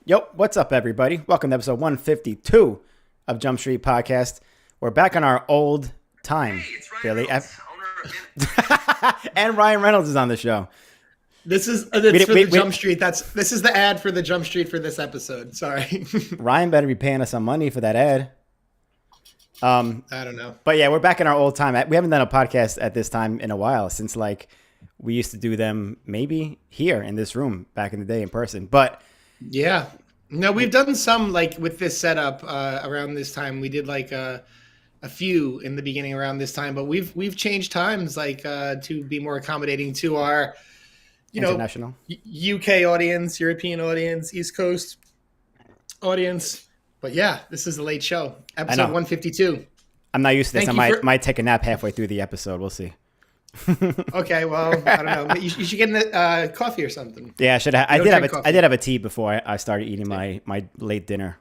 Yo, what's up, everybody? Welcome to episode 152 of Jump Street Podcast. We're back on our old time, Hey, it's Ryan Billy. Reynolds, owner of And Ryan Reynolds is on the show. This is Jump Street. This is the ad for the Jump Street for this episode. Sorry. Ryan better be paying us some money for that ad. I don't know. But yeah, we're back in our old time. We haven't done a podcast at this time in a while since we used to do them maybe here in this room back in the day in person. But yeah, no, we've done some with this setup around this time. We did a few in the beginning around this time, but we've changed times to be more accommodating to our international UK audience, European audience, East Coast audience. But yeah, this is a late show, episode 152. I'm not used to this. Might take a nap halfway through the episode. We'll see. Okay, well, I don't know. You should get a coffee or something. Yeah, I should have. I did have a tea before I started eating my late dinner.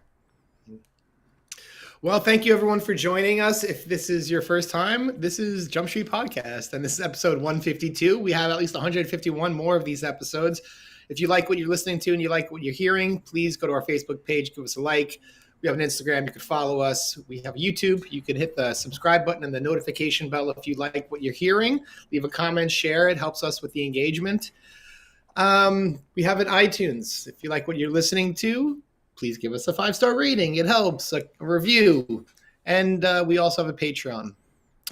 Well, thank you everyone for joining us. If this is your first time, this is Jump Street Podcast, and this is episode 152. We have at least 151 more of these episodes. If you like what you're listening to and you like what you're hearing, please go to our Facebook page, give us a like. We have an Instagram. You can follow us. We have YouTube. You can hit the subscribe button and the notification bell if you like what you're hearing. Leave a comment, share. It helps us with the engagement. We have an iTunes. If you like what you're listening to, please give us a 5-star rating. It helps. A review. And we also have a Patreon.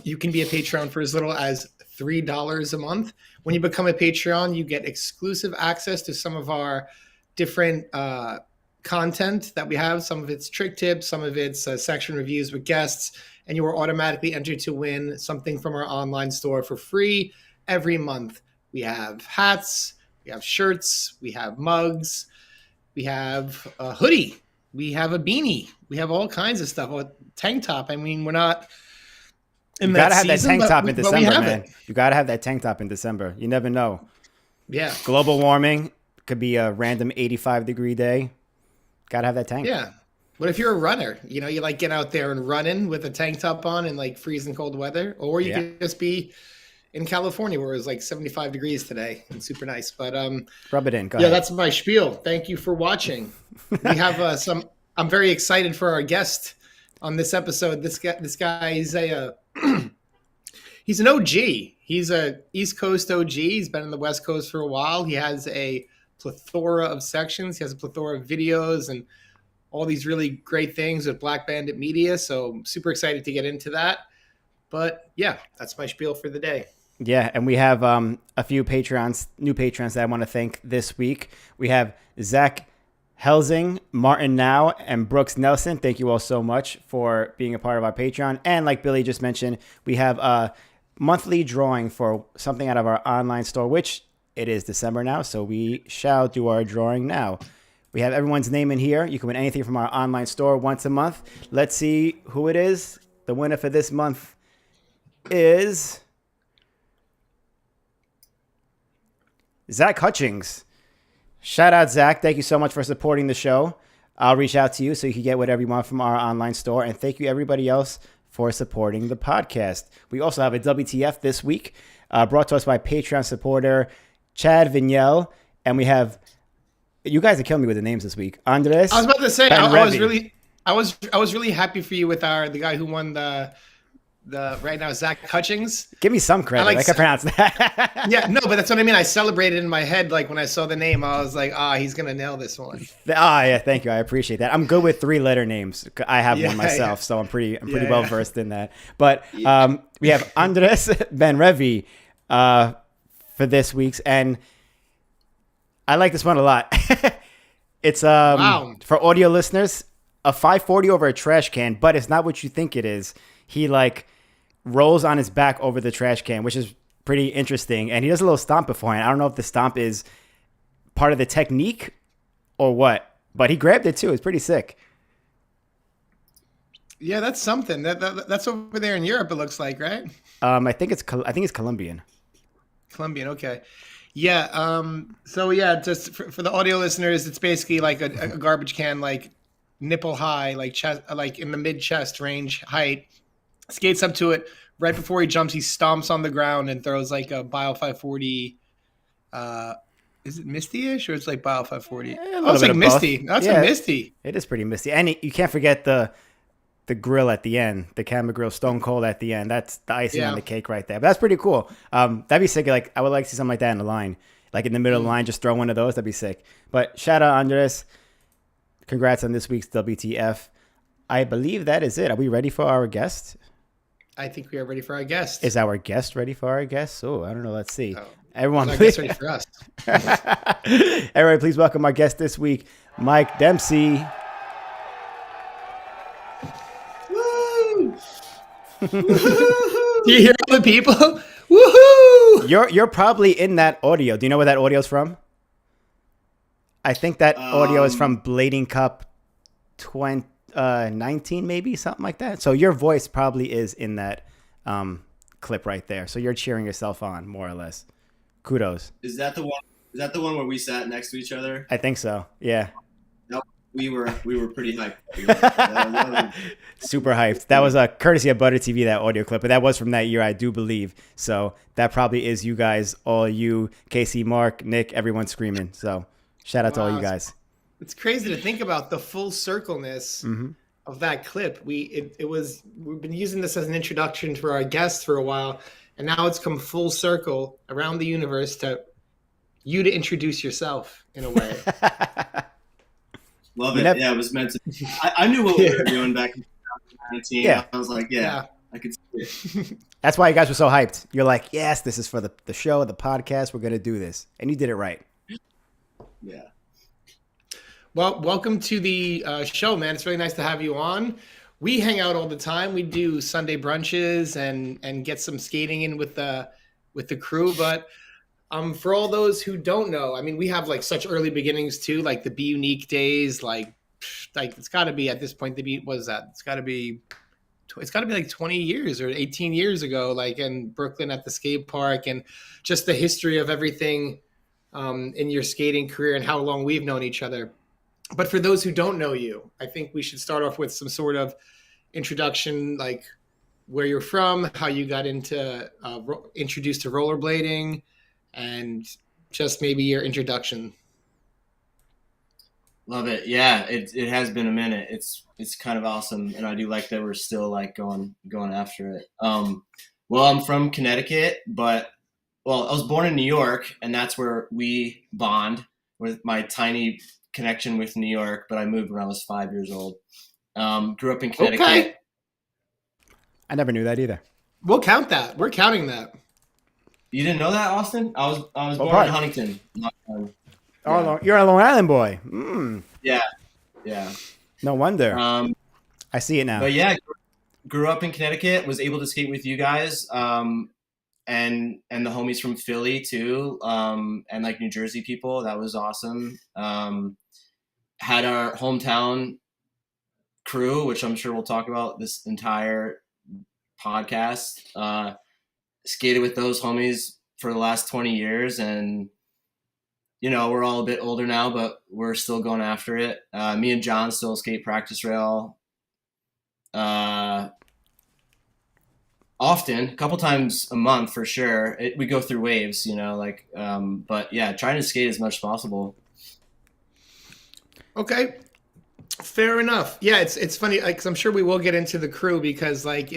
You can be a Patreon for as little as $3 a month. When you become a Patreon, you get exclusive access to some of our different content that we have. Some of it's trick tips, some of it's section reviews with guests, and you are automatically entered to win something from our online store for free every month. We have hats, we have shirts, we have mugs, we have a hoodie, we have a beanie, we have all kinds of stuff. A tank top. I mean, we're not in that season. You gotta have that tank top in December, man. You gotta have that tank top in December. You never know. Yeah. Global warming could be a random 85-degree day. Gotta have that tank. Yeah. But if you're a runner, you get out there and running with a tank top on in freezing cold weather, or you could just be in California where it was 75 degrees today and super nice. But rub it in. Go ahead. That's my spiel. Thank you for watching. We have I'm very excited for our guest on this episode. This guy is he's an OG. He's a East Coast OG. He's been in the West Coast for a while. He has a plethora of sections. He has a plethora of videos and all these really great things with Bandit Media. So I'm super excited to get into that. But yeah, that's my spiel for the day. Yeah, and we have a few new patrons that I want to thank this week. We have Zach Helsing, Martin Now, and Brooks Nelson. Thank you all so much for being a part of our Patreon. And like Billy just mentioned, we have a monthly drawing for something out of our online store, which it is December now, so we shall do our drawing now. We have everyone's name in here. You can win anything from our online store once a month. Let's see who it is. The winner for this month is Zach Hutchings. Shout out, Zach. Thank you so much for supporting the show. I'll reach out to you so you can get whatever you want from our online store. And thank you, everybody else, for supporting the podcast. We also have a WTF this week, brought to us by Patreon supporter Chad Vignell, and we have, you guys are killing me with the names this week. Andres. I was about to say, I was really happy for you with the guy who won the right now, Zach Hutchings. Give me some credit. I can pronounce that. Yeah, no, but that's what I mean. I celebrated in my head, when I saw the name, I was like, he's gonna nail this one. Yeah, thank you. I appreciate that. I'm good with 3-letter names. I have one myself, so I'm pretty well versed in that. But we have Andres Benrevi for this week's, and I like this one a lot. It's wow. For audio listeners, a 540 over a trash can, but it's not what you think it is. He rolls on his back over the trash can, which is pretty interesting, and he does a little stomp beforehand. I don't know if the stomp is part of the technique or what, but he grabbed it too. It's pretty sick. Yeah, that's something. That's over there in Europe. It looks like, right? I think it's Colombian. Colombian, okay. Yeah. So yeah, just for the audio listeners, it's basically like a garbage can, nipple high, chest, in the mid chest range height. Skates up to it, right before he jumps, he stomps on the ground and throws like a Bio 540 Is it misty-ish or it's like Bio 540? A Oh, little it's bit like of misty. both. That's Yeah, a misty. It is pretty misty, and you can't forget the grill at the end, the camera grill, stone cold at the end. That's the icing on the cake right there. But that's pretty cool. That'd be sick. Like I would like to see something like that in the line, like in the middle of the line, just throw one of those. That'd be sick. But shout out Andres. Congrats on this week's WTF. I believe that is it. Are we ready for our guest? I think we are ready for our guest. Is our guest ready for our guest? Oh, I don't know. Let's see. Oh, Everyone, our please. guest ready for us. Everybody, please welcome our guest this week, Mike Dempsey. Woo! Do you hear all the people? Woohoo! You're probably in that audio. Do you know where that audio's from? I think that audio is from Blading Cup 19, maybe something like that. So your voice probably is in that clip right there. So you're cheering yourself on, more or less. Kudos. Is that the one? Is that the one where we sat next to each other? I think so. Yeah. No, we were pretty hyped. Super hyped. That was a courtesy of Butter TV, that audio clip, but that was from that year, I do believe. So that probably is you guys, all you, Casey, Mark, Nick, everyone screaming. So shout out to all you guys. It's crazy to think about the full circleness of that clip. We've been using this as an introduction for our guests for a while, and now it's come full circle around the universe to you to introduce yourself in a way. Love it. Yeah, it was meant to. I knew what we were doing back in 2019. Yeah. I was like, yeah. I could see it. That's why you guys were so hyped. You're like, yes, this is for the show, the podcast. We're going to do this. And you did it right. Yeah. Well, welcome to the show, man. It's really nice to have you on. We hang out all the time. We do Sunday brunches and get some skating in with the crew. But for all those who don't know, I mean, we have like such early beginnings too, like the Be Unique days. Like it's got to be at this point. What is that? It's got to be like 20 years or 18 years ago, like in Brooklyn at the skate park, and just the history of everything in your skating career and how long we've known each other. But for those who don't know you, I think we should start off with some sort of introduction, like where you're from, how you got into introduced to rollerblading, and just maybe your introduction. Love it. Yeah, it has been a minute. It's kind of awesome, and I do like that we're still like going after it. Well, I'm from Connecticut, but I was born in New York, and that's where we bond with my tiny connection with New York. But I moved when I was 5 years old. Grew up in Connecticut. Okay. I never knew that either. We'll count that. We're counting that. You didn't know that, Austin? I was born part? in Huntington. Oh, you're a Long Island boy. Yeah. No wonder. I see it now. But yeah, grew up in Connecticut. Was able to skate with you guys, and the homies from Philly too, and like New Jersey people. That was awesome. Had our hometown crew, which I'm sure we'll talk about this entire podcast. Skated with those homies for the last 20 years, and we're all a bit older now, but we're still going after it. Me and John still skate practice rail often, a couple times a month for sure. We go through waves, but yeah, trying to skate as much as possible. Okay. Fair enough. Yeah, it's funny, because I'm sure we will get into the crew, because like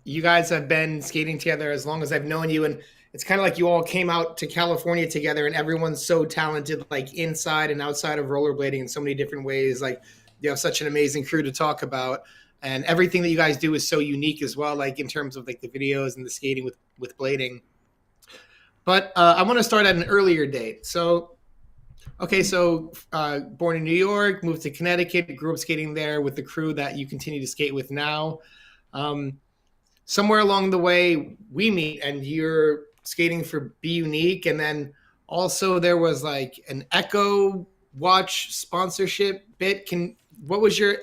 you guys have been skating together as long as I've known you, and it's kind of like you all came out to California together, and everyone's so talented, like inside and outside of rollerblading in so many different ways. Like you have such an amazing crew to talk about, and everything that you guys do is so unique as well, like in terms of like the videos and the skating with blading. But I want to start at an earlier date. So born in New York, moved to Connecticut, grew up skating there with the crew that you continue to skate with now. Somewhere along the way we meet, and you're skating for Be Unique, and then also there was like an Echo watch sponsorship bit. What was your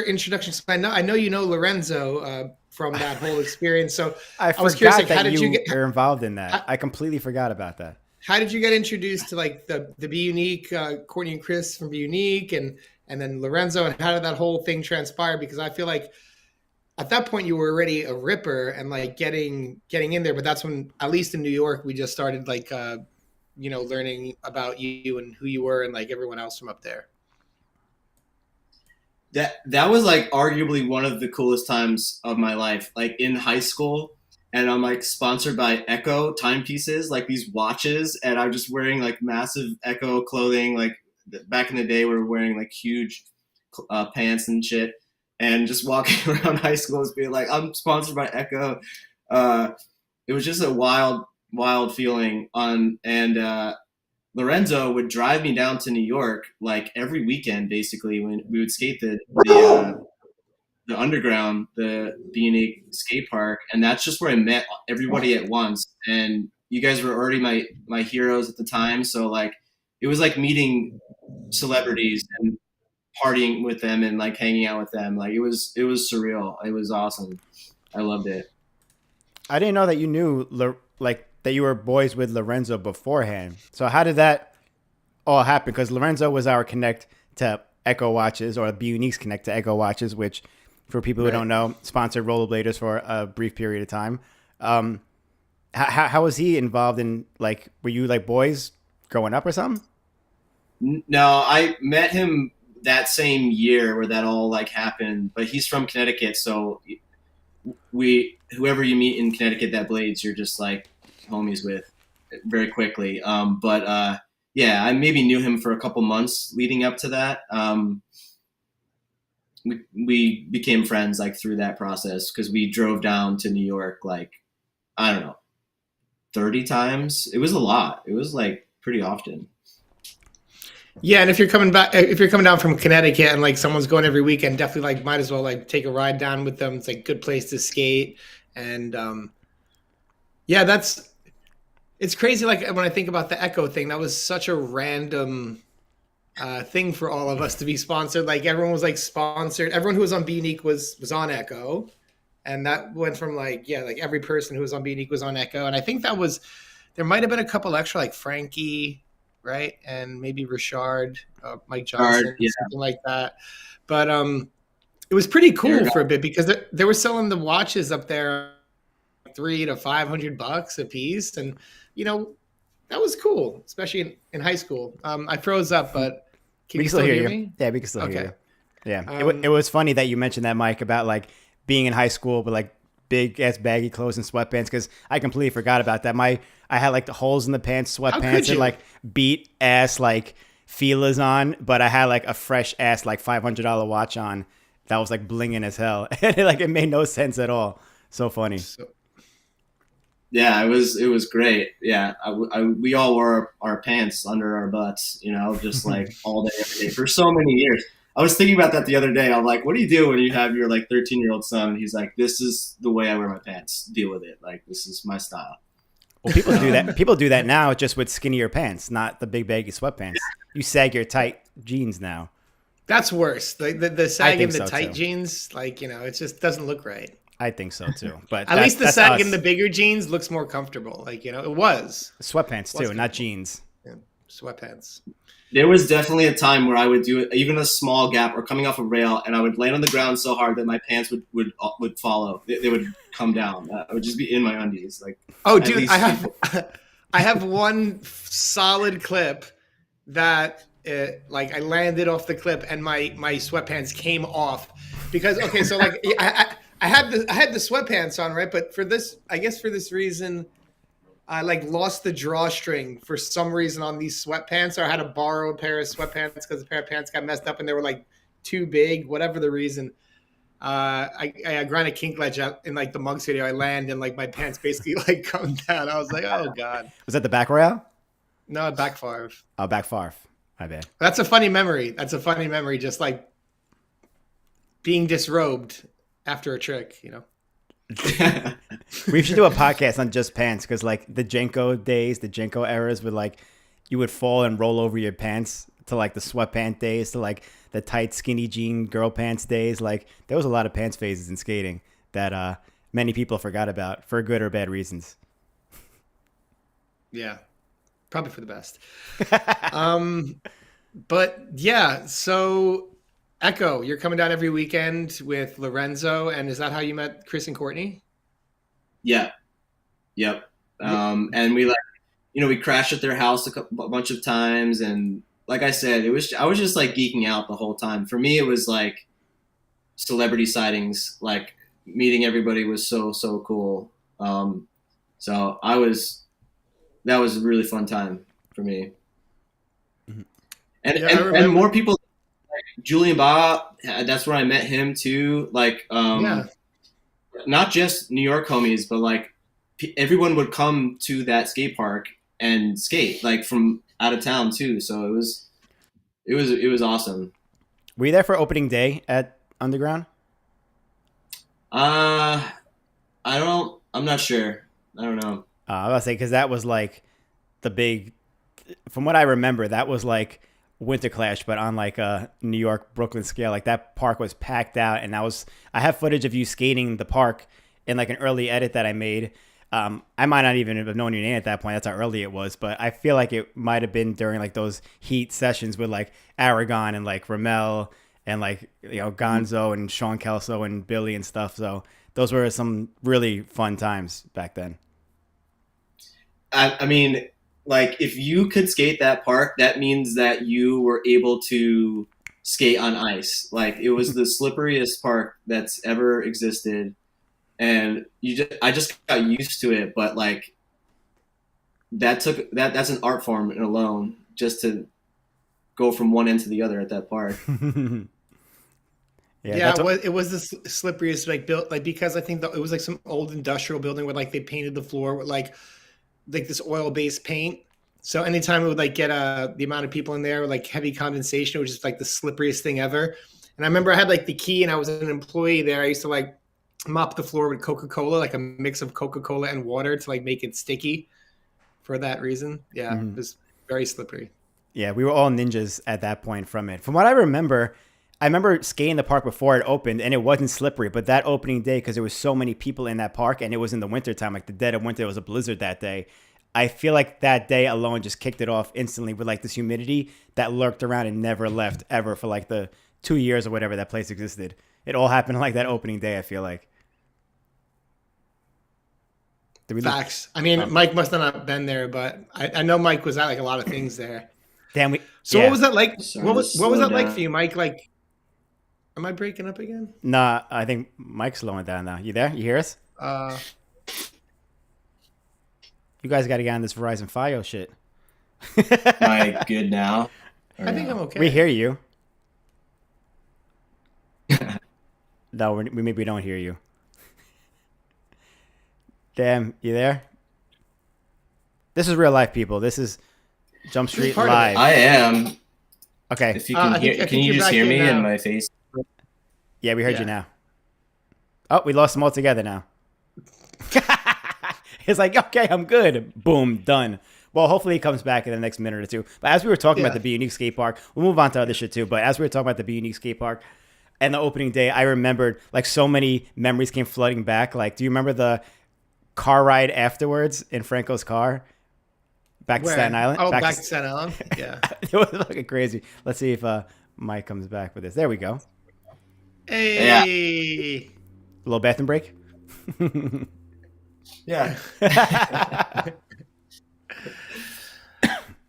introduction? I know you know Lorenzo from that whole experience. So I was curious, like, how did you get involved in that? I completely forgot about that. How did you get introduced to like the Be Unique, Courtney and Chris from Be Unique, and then Lorenzo, and how did that whole thing transpire? Because I feel like at that point you were already a ripper and like getting in there, but that's when, at least in New York, we just started like learning about you and who you were and like everyone else from up there? That was like arguably one of the coolest times of my life, like in high school. And I'm like sponsored by Echo timepieces, like these watches, and I'm just wearing like massive Echo clothing. Like back in the day, we were wearing like huge pants and shit, and just walking around high school as being like, I'm sponsored by Echo. It was just a wild feeling. And Lorenzo would drive me down to New York like every weekend, basically, when we would skate the underground, the B&A skate park, and that's just where I met everybody at once. And you guys were already my heroes at the time, so like it was like meeting celebrities and partying with them and like hanging out with them. Like it was surreal. It was awesome. I loved it. I didn't know that you knew that you were boys with Lorenzo beforehand. So how did that all happen? Because Lorenzo was our connect to Echo Watches, or B Unique's connect to Echo Watches, which for people who don't know, sponsored rollerbladers for a brief period of time. How was he involved in, like, were you like boys growing up or something? No, I met him that same year where that all like happened, but he's from Connecticut. So whoever you meet in Connecticut that blades, you're just like homies with very quickly. Yeah, I maybe knew him for a couple months leading up to that. We became friends like through that process because we drove down to New York like, I don't know, 30 times. It was a lot. It was like pretty often. Yeah, and if you're coming down from Connecticut and like someone's going every weekend, definitely like might as well like take a ride down with them. It's like a good place to skate. And yeah, it's crazy. Like when I think about the Echo thing, that was such a random thing for all of us to be sponsored. Like everyone was like sponsored. Everyone who was on B-Unique was on Echo. And that went from like every person who was on B-Unique was on Echo. And I think there might've been a couple extra, like Frankie, right? And maybe Richard, Mike Johnson, something like that. But it was pretty cool for a bit because they were selling the watches up there $300 to $500 a piece. And, that was cool, especially in high school. I froze up, but can you still hear me? Yeah, we can still hear you. Yeah. It was funny that you mentioned that, Mike, about like being in high school, but like big ass baggy clothes and sweatpants, because I completely forgot about that. I had like the holes in the pants, sweatpants, and like beat ass like feelers on, but I had like a fresh ass like $500 watch on that was like blinging as hell. And it made no sense at all. So funny. Yeah, it was great. Yeah, we all wore our pants under our butts, just like all day, every day for so many years. I was thinking about that the other day. I'm like, what do you do when you have your like 13-year-old son? And he's like, this is the way I wear my pants. Deal with it. Like, this is my style. Well, people do that. People do that now, just with skinnier pants, not the big baggy sweatpants. You sag your tight jeans now. That's worse. The sag and the tight jeans, like, it just doesn't look right. I think so too, but at least the sag in the bigger jeans looks more comfortable. Like, it was sweatpants too, not jeans. Yeah, sweatpants. There was definitely a time where I would do even a small gap or coming off a rail, and I would land on the ground so hard that my pants would follow. They would come down. I would just be in my undies. Like, oh, dude, I have one solid clip that like I landed off the clip and my sweatpants came off because so like I had the sweatpants on, right? But for this reason, I like lost the drawstring for some reason on these sweatpants, or I had to borrow a pair of sweatpants because a pair of pants got messed up and they were like too big, whatever the reason. I grind a kink ledge out in like the Mugs video. I land and like my pants basically like come down. I was like, oh God. Was that the back rail? No, back farv. Oh, back farv. My bad. That's a funny memory. Just like being disrobed after a trick, We should do a podcast on just pants, because like the Jenko days, the Jenko eras, where like you would fall and roll over your pants, to like the sweatpant days, to like the tight skinny jean girl pants days. Like there was a lot of pants phases in skating that many people forgot about for good or bad reasons. Yeah, probably for the best. But yeah, so Echo, you're coming down every weekend with Lorenzo, and is that how you met Chris and Courtney? Yeah. Yep. And we we crashed at their house a bunch of times, and like I said, I was just like geeking out the whole time. For me, it was like celebrity sightings, like meeting everybody was so cool. So that was a really fun time for me. And more people, like Julian Ba, that's where I met him too. Like, not just New York homies, but like everyone would come to that skate park and skate, like from out of town too. So it was awesome. Were you there for opening day at Underground? I'm not sure. I don't know. I was gonna say, because that was like the big, from what I remember, that was like Winter Clash, but on like a New York, Brooklyn scale. Like that park was packed out, and I have footage of you skating the park in like an early edit that I made. I might not even have known your name at that point. That's how early it was, but I feel like it might have been during like those heat sessions with like Aragon and like Ramel and like, Gonzo and Sean Kelso and Billy and stuff. So those were some really fun times back then. I mean, like if you could skate that park, that means that you were able to skate on ice. Like it was the slipperiest park that's ever existed. And I just got used to it, but like that's an art form alone, just to go from one end to the other at that park. It was the slipperiest like built, like, because I think it was like some old industrial building where like they painted the floor with like this oil based paint. So anytime it would like get the amount of people in there with like heavy condensation, it was just like the slipperiest thing ever. And I remember I had like the key, and I was an employee there. I used to like mop the floor with Coca-Cola, like a mix of Coca-Cola and water to like make it sticky for that reason. Yeah, It was very slippery. Yeah, we were all ninjas at that point from it. From what I remember skating the park before it opened, and it wasn't slippery, but that opening day, because there was so many people in that park, and it was in the wintertime, like the dead of winter, it was a blizzard that day. I feel like that day alone just kicked it off instantly with like this humidity that lurked around and never left ever for like the 2 years or whatever that place existed. It all happened like that opening day, I feel like. Facts. I mean, Mike must have not been there, but I know Mike was at like a lot of things there. Damn. What was that like? What was that like for you, Mike? Like, am I breaking up again? Nah, I think Mike's slowing down now. You there? You hear us? You guys got to get on this Verizon Fios shit. Am I good now? I think I'm okay. We hear you. No, we maybe don't hear you. Damn, you there? This is real life, people. This is Jump Street Live. I am. Okay. If you can hear, can you just hear me in my face? Yeah, we heard you now. Oh, we lost them all together now. It's like, okay, I'm good. Boom, done. Well, hopefully he comes back in the next minute or two. But as we were talking about the Be Unique skate park, we'll move on to other shit too. But as we were talking about the Be Unique skate park and the opening day, I remembered like so many memories came flooding back. Like, do you remember the car ride afterwards in Franco's car back to Staten Island? Oh, back to Staten Island? Yeah. It was fucking crazy. Let's see if Mike comes back with this. There we go. Hey. Yeah. A little bathroom break? Yeah.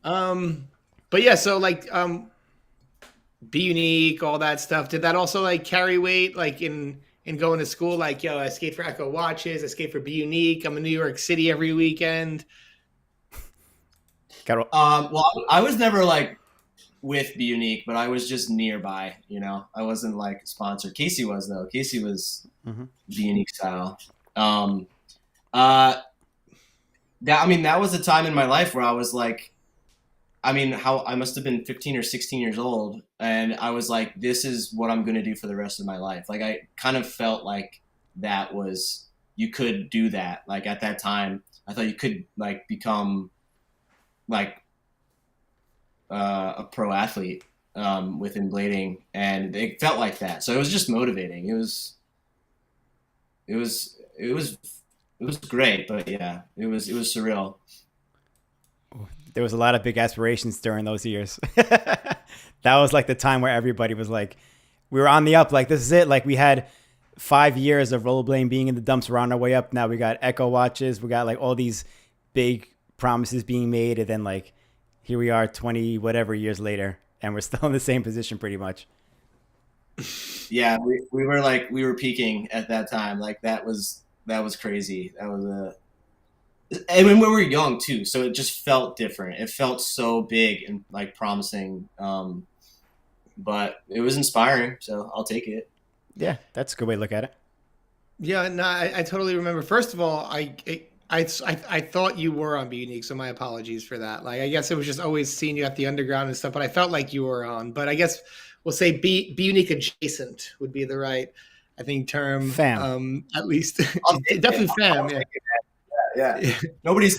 But yeah, so like Be Unique, all that stuff. Did that also like carry weight like in going to school? Like, yo, I skate for Echo Watches, I skate for Be Unique, I'm in New York City every weekend. Well, I was never like with Be Unique, but I was just nearby, I wasn't like sponsored. Casey was though. Casey was Be Unique style. That was a time in my life where I was like, I must have been 15 or 16 years old. And I was like, this is what I'm going to do for the rest of my life. Like, I kind of felt like you could do that. Like at that time, I thought you could like become like a pro athlete within blading. And it felt like that. So it was just motivating. It was great, but yeah, it was surreal. There was a lot of big aspirations during those years. That was like the time where everybody was like, we were on the up. Like, this is it. Like, we had 5 years of rollerblading being in the dumps. We're on our way up. Now we got Echo Watches. We got like all these big promises being made, and then like here we are 20 whatever years later, and we're still in the same position pretty much. Yeah, we were peaking at that time. Like that was crazy. That was and when we were young too, so it just felt different. It felt so big and like promising. But it was inspiring, so I'll take it. Yeah, that's a good way to look at it. Yeah, no, I totally remember. First of all, I thought you were on Be Unique, so my apologies for that. Like, I guess it was just always seeing you at the underground and stuff, but I felt like you were on. But I guess we'll say Be Unique adjacent would be the right, I think, term. Fam. At least definitely fam. Yeah. Nobody's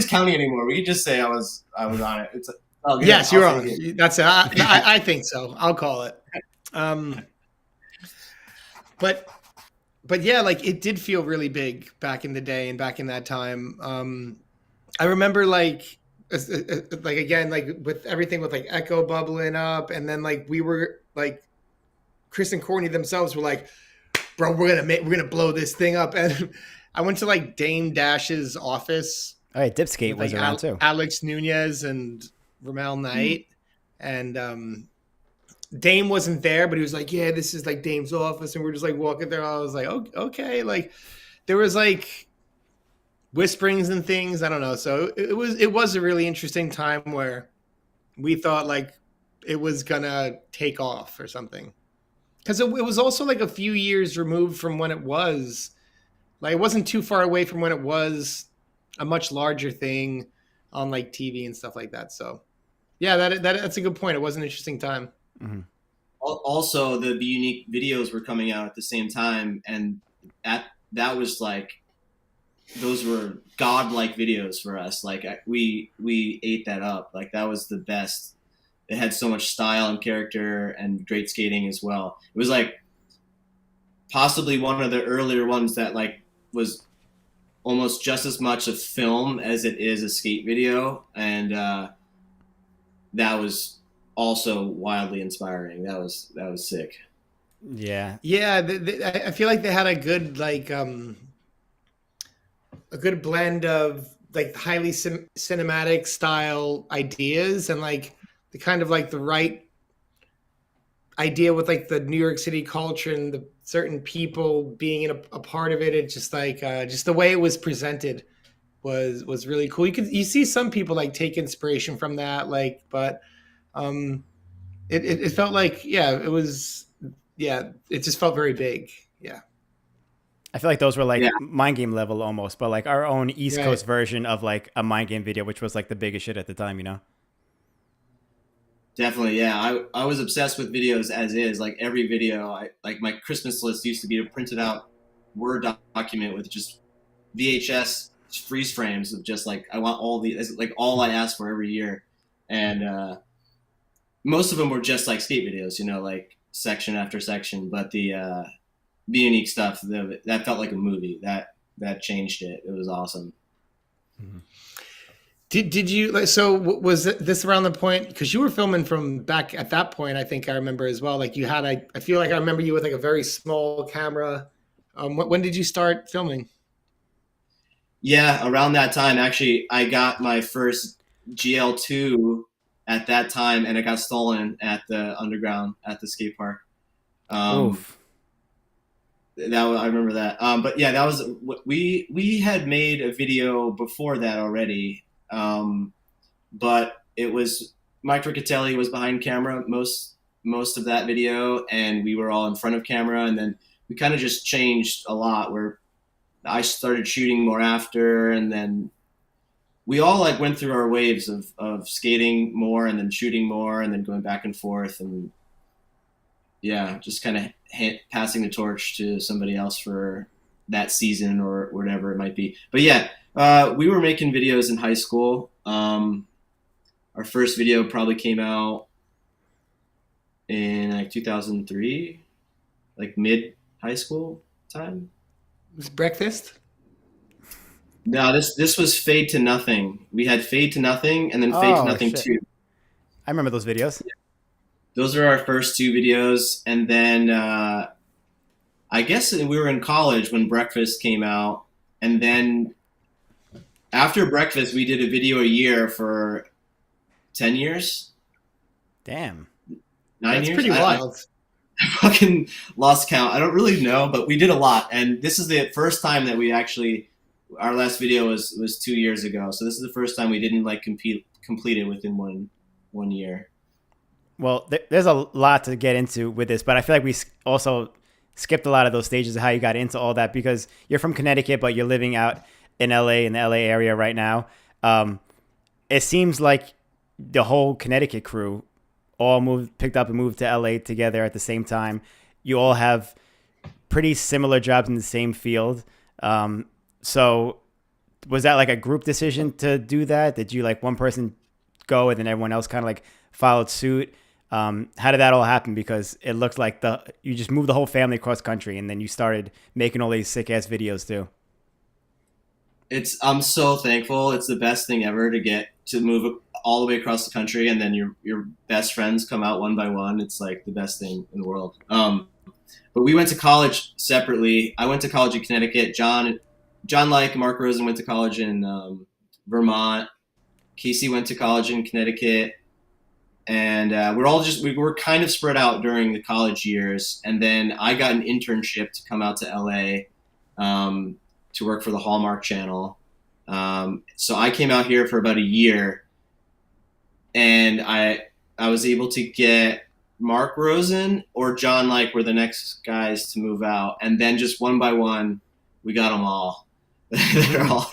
counting anymore. We could just say I was on it. It's yes, you're on. That's it. I think so. I'll call it. But yeah, like it did feel really big back in the day and back in that time. I remember like again, like with everything with like Echo bubbling up, and then like we were like Chris and Courtney themselves were like, bro, we're gonna blow this thing up. And I went to like Dame Dash's office. Oh, yeah, Dipskate was like around too. Alex Nunez and Ramel Knight. And Dame wasn't there, but he was like, yeah, this is like Dame's office. And we're just like walking there. I was like, oh, okay. Like there was like whisperings and things. I don't know. So it was a really interesting time where we thought like it was gonna take off or something. Because it was also like a few years removed from when it was. Like it wasn't too far away from when it was a much larger thing on like TV and stuff like that. So yeah, that's a good point. It was an interesting time. Mm-hmm. Also, the Be Unique videos were coming out at the same time, and that was like those were godlike videos for us. Like we ate that up. Like that was the best. It had so much style and character and great skating as well. It was like possibly one of the earlier ones that like was almost just as much a film as it is a skate video, and that was also wildly inspiring. That was sick. Yeah. I feel like they had a good like a good blend of like highly cinematic style ideas and like the kind of like the right idea with like the New York City culture and the certain people being in a part of it. It's just like just the way it was presented was really cool. You see some people like take inspiration from that, like, but it felt like it just felt very big. Yeah. I feel like those were like mind game level almost, but like our own East Coast version of like a mind game video, which was like the biggest shit at the time, you know? Definitely, yeah. I was obsessed with videos as is. Like every video, like my Christmas list used to be a printed out Word document with just VHS freeze frames of just like I want all these, like all I asked for every year, and most of them were just like skate videos, you know, like section after section. But the Be Unique stuff that felt like a movie. That changed it. It was awesome. Mm-hmm. Did you so was this around the point because you were filming from back at that point? I think I remember as well. Like you had, I feel like I remember you with like a very small camera. When did you start filming? Yeah, around that time. Actually, I got my first GL2 at that time, and it got stolen at the underground at the skate park. Oof. I remember that. But yeah, that was we had made a video before that already. But it was Mike Riccatelli was behind camera most of that video, and we were all in front of camera, and then we kind of just changed a lot where I started shooting more after, and then we all like went through our waves of skating more and then shooting more and then going back and forth, and yeah, just kind of passing the torch to somebody else for that season or whatever it might be. But yeah, we were making videos in high school. Our first video probably came out in like 2003, like mid high school time. Was Breakfast? No, this was Fade to Nothing. We had Fade to Nothing and then Fade to Nothing 2. I remember those videos. Yeah. Those are our first two videos, and then I guess we were in college when Breakfast came out, and then after breakfast, we did a video a year for 10 years, Damn. 9 That's years. pretty wild. I fucking lost count. I don't really know, but we did a lot. And this is the first time that we actually, our last video was 2 years ago. So this is the first time we didn't like complete it within one year. Well, there's a lot to get into with this, but I feel like we also skipped a lot of those stages of how you got into all that, because you're from Connecticut, but you're living out in LA, in the LA area right now. It seems like the whole Connecticut crew all picked up and moved to LA together at the same time. You all have pretty similar jobs in the same field. So was that like a group decision to do that? Did you like one person go and then everyone else kind of like followed suit? How did that all happen? Because it looks like you just moved the whole family across country and then you started making all these sick ass videos too. I'm so thankful. It's the best thing ever to get to move all the way across the country, and then your best friends come out one by one. It's like the best thing in the world. But we went to college separately. I went to college in Connecticut. John, like Mark Rosen, went to college in Vermont. Casey went to college in Connecticut, and we were kind of spread out during the college years. And then I got an internship to come out to LA to work for the Hallmark Channel. So I came out here for about a year, and I was able to get Mark Rosen or John like were the next guys to move out, and then just one by one we got them all. They're all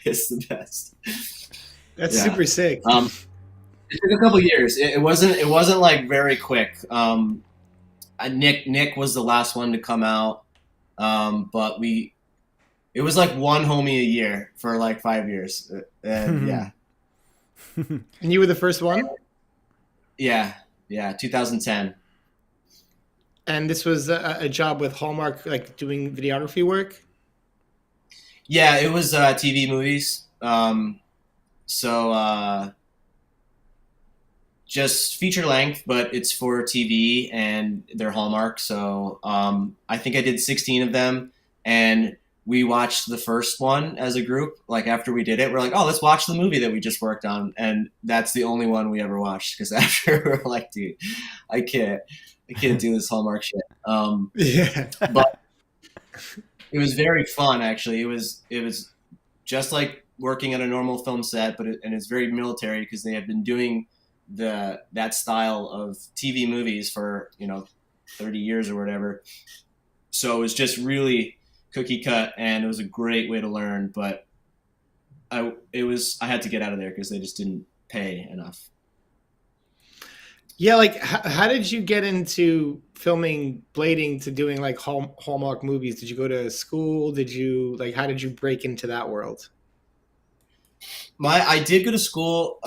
it's the best. That's super sick. It took a couple years. It wasn't like very quick. Nick was the last one to come out, but it was like one homie a year for like 5 years, and yeah. And you were the first one? Yeah, 2010. And this was a job with Hallmark, like doing videography work? Yeah, it was TV movies. Just feature length, but it's for TV and they're Hallmark. So I think I did 16 of them, and we watched the first one as a group. Like after we did it, we're like, oh, let's watch the movie that we just worked on. And that's the only one we ever watched, because after we're like, dude, I can't do this Hallmark shit. Yeah. But it was very fun, actually. It was just like working at a normal film set, and it's very military, because they have been doing that style of TV movies for 30 years or whatever. So it was just really cookie cut, and it was a great way to learn. But I had to get out of there because they just didn't pay enough. Yeah, like how did you get into filming blading to doing like Hallmark movies? Did you go to school? How did you break into that world? I did go to school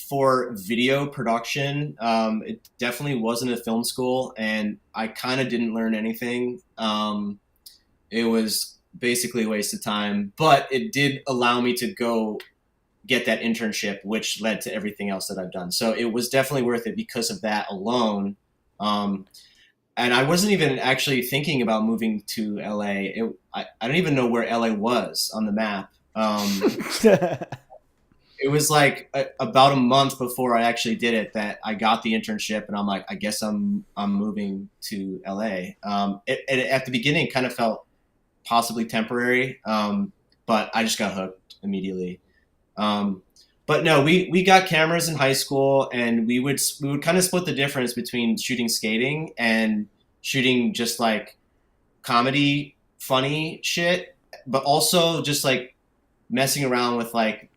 for video production. It definitely wasn't a film school, and I kind of didn't learn anything. It was basically a waste of time, but it did allow me to go get that internship, which led to everything else that I've done. So it was definitely worth it because of that alone. And I wasn't even actually thinking about moving to LA. I don't even know where LA was on the map. It was like about a month before I actually did it that I got the internship, and I'm like, I guess I'm moving to LA. It at the beginning kind of felt possibly temporary, but I just got hooked immediately. But no, we got cameras in high school, and we would kind of split the difference between shooting skating and shooting just like comedy, funny shit, but also just like messing around with like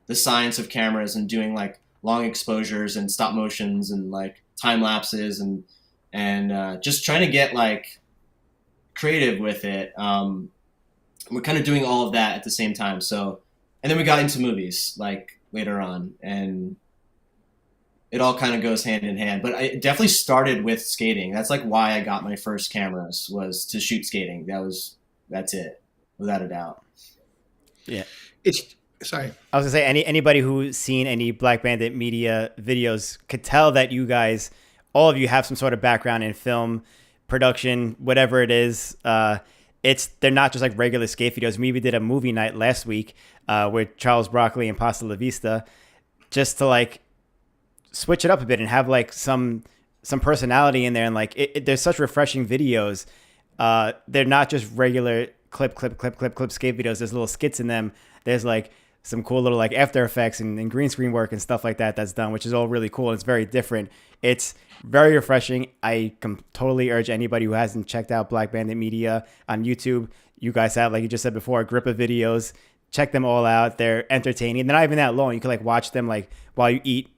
the science of cameras and doing like long exposures and stop motions and like time lapses and just trying to get like creative with it. We're kind of doing all of that at the same time. So, and then we got into movies like later on, and it all kind of goes hand in hand. But I definitely started with skating. That's like why I got my first cameras, was to shoot skating. That's it, without a doubt. Yeah. Sorry. I was gonna say anybody who's seen any Black Bandit Media videos could tell that you guys, all of you, have some sort of background in film production, whatever it is. they're not just like regular skate videos. We did a movie night last week with Charles Broccoli and Pasta La Vista, just to like switch it up a bit and have like some personality in there. And like there's such refreshing videos. They're not just regular clip skate videos. There's little skits in them. There's like some cool little like After Effects and green screen work and stuff like that's done, which is all really cool. And it's very different. It's very refreshing. I totally urge anybody who hasn't checked out Black Bandit Media on YouTube. You guys have, like you just said before, a grip of videos. Check them all out. They're entertaining. They're not even that long. You can like watch them like while you eat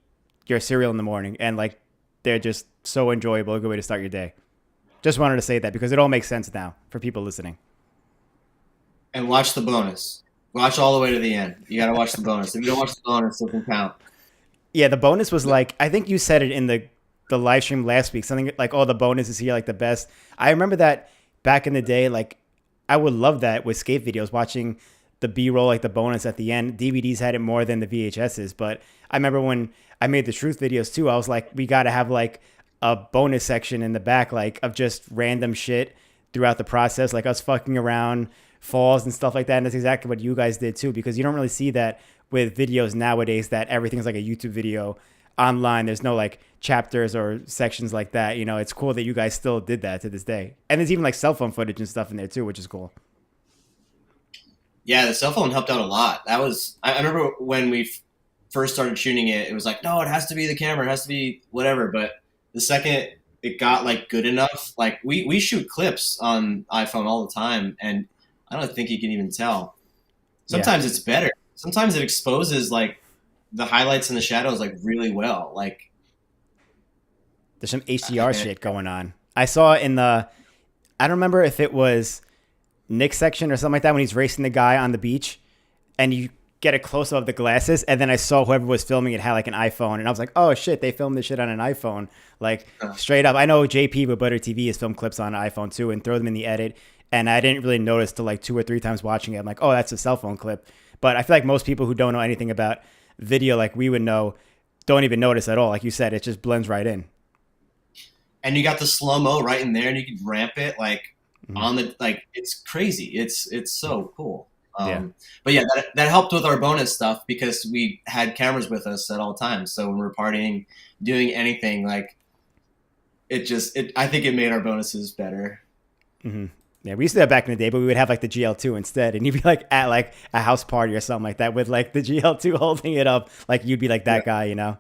your cereal in the morning, and like they're just so enjoyable. A good way to start your day. Just wanted to say that because it all makes sense now for people listening. And watch the bonus. Watch all the way to the end. You got to watch the bonus. If you don't watch the bonus, it doesn't count. Yeah, the bonus was like, I think you said it in the live stream last week, something like, oh, the bonus is here, like the best. I remember that back in the day, like I would love that with skate videos, watching the B-roll, like the bonus at the end. DVDs had it more than the VHSs, but I remember when I made the truth videos too, I was like, we got to have like a bonus section in the back, like of just random shit throughout the process, like us fucking around, falls and stuff like that. And that's exactly what you guys did too, because you don't really see that with videos nowadays, that everything's like a YouTube video online. There's no like chapters or sections like that. You know, it's cool that you guys still did that to this day. And there's even like cell phone footage and stuff in there too, which is cool. Yeah, the cell phone helped out a lot. That was, I remember when we first started shooting it, it was like, no, it has to be the camera, it has to be whatever. But the second it got like good enough, like we shoot clips on iPhone all the time, and I don't think you can even tell. Sometimes it's better. Sometimes it exposes like the highlights and the shadows like really well. Like there's some HDR shit going on. I saw in I don't remember if it was Nick's section or something like that when he's racing the guy on the beach, and you get a close up of the glasses, and then I saw whoever was filming it had like an iPhone, and I was like, oh shit, they filmed this shit on an iPhone, like straight up. I know JP with Butter TV has filmed clips on an iPhone too and throw them in the edit, and I didn't really notice till like 2 or 3 times watching it. I'm like, oh, that's a cell phone clip. But I feel like most people who don't know anything about video like we would know don't even notice at all. Like you said, it just blends right in. And you got the slow-mo right in there, and you can ramp it like on the, like, it's crazy. It's so cool. But yeah, that helped with our bonus stuff because we had cameras with us at all times. So when we're partying, doing anything, like I think it made our bonuses better. Mm-hmm. Yeah, we used to do that back in the day, but we would have like the GL2 instead, and you'd be like at like a house party or something like that with like the GL2 holding it up, like you'd be like that guy, you know.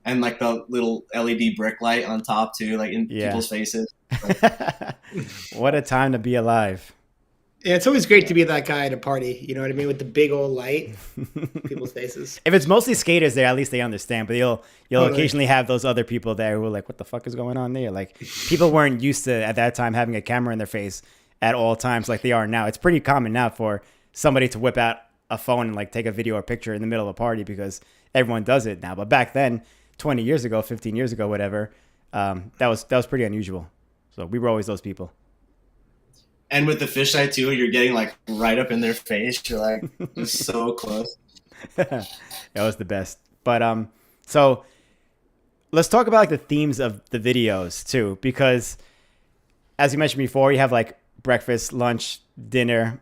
And like the little LED brick light on top too, like in people's faces. Like, what a time to be alive. Yeah, it's always great to be that guy at a party. You know what I mean? With the big old light, people's faces. If it's mostly skaters there, at least they understand. But you'll occasionally have those other people there who are like, "What the fuck is going on there?" Like people weren't used to at that time having a camera in their face at all times like they are now. It's pretty common now for somebody to whip out a phone and like take a video or picture in the middle of a party because everyone does it now. But back then, 20 years ago, 15 years ago, whatever, that was pretty unusual. So we were always those people. And with the fisheye too, you're getting like right up in their face. You're like just so close. That was the best. But so let's talk about like the themes of the videos too, because as you mentioned before, you have like breakfast, lunch, dinner,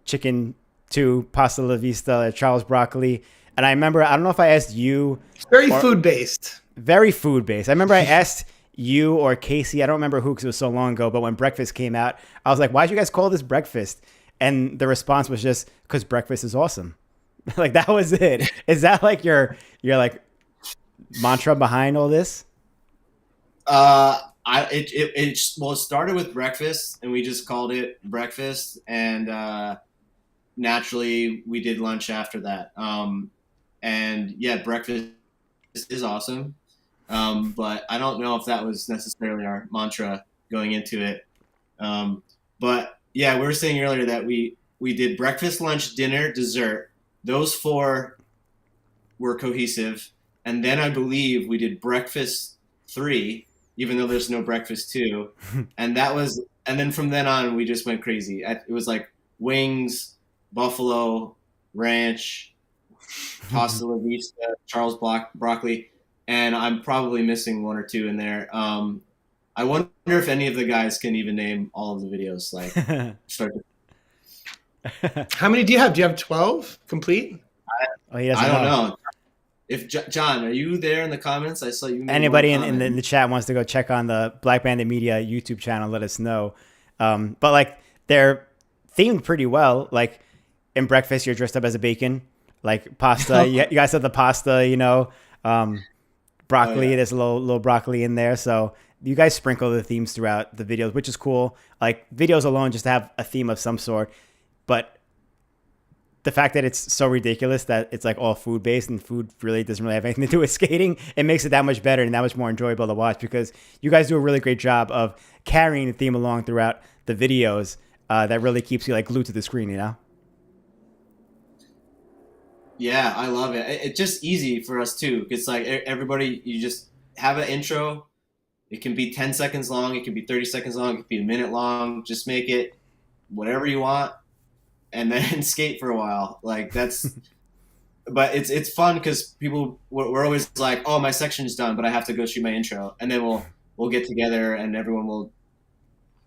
chicken 2, pasta la vista, Charles Broccoli. And I remember, I don't know if I asked you. It's very food based. Very food based. I remember I asked you or Casey, I don't remember who because it was so long ago, but when breakfast came out, I was like, why'd you guys call this breakfast? And the response was just, because breakfast is awesome. Like, that was it. Is that like your like mantra behind all this? It started with breakfast, and we just called it breakfast, and naturally we did lunch after that. And yeah, breakfast is awesome. But I don't know if that was necessarily our mantra going into it. But yeah, we were saying earlier that we did breakfast, lunch, dinner, dessert. Those 4 were cohesive. And then I believe we did breakfast 3, even though there's no breakfast 2. And then from then on, we just went crazy. It was like wings, buffalo, ranch, pasta la vista, Charles Broccoli. And I'm probably missing 1 or 2 in there. I I wonder if any of the guys can even name all of the videos. Like, start to, How many do you have? Do you have 12 complete? Oh, he doesn't I don't know. If John, are you there in the comments? I saw you. Anybody in the chat wants to go check on the Black Bandit Media YouTube channel, let us know. But like they're themed pretty well. Like in breakfast, you're dressed up as a bacon. Like pasta, you guys have the pasta. You know, broccoli. Oh, yeah. There's a little broccoli in there. So you guys sprinkle the themes throughout the videos, which is cool. Like videos alone, just to have a theme of some sort. But the fact that it's so ridiculous that it's like all food based and food really doesn't really have anything to do with skating, it makes it that much better and that much more enjoyable to watch, because you guys do a really great job of carrying the theme along throughout the videos. That really keeps you like glued to the screen, you know? Yeah, I love it. It's just easy for us too. It's like everybody, you just have an intro. It can be 10 seconds long. It can be 30 seconds long. It can be a minute long. Just make it whatever you want, and then skate for a while. Like that's, but it's fun because we're always like, oh, my section's done, but I have to go shoot my intro, and then we'll get together and everyone will.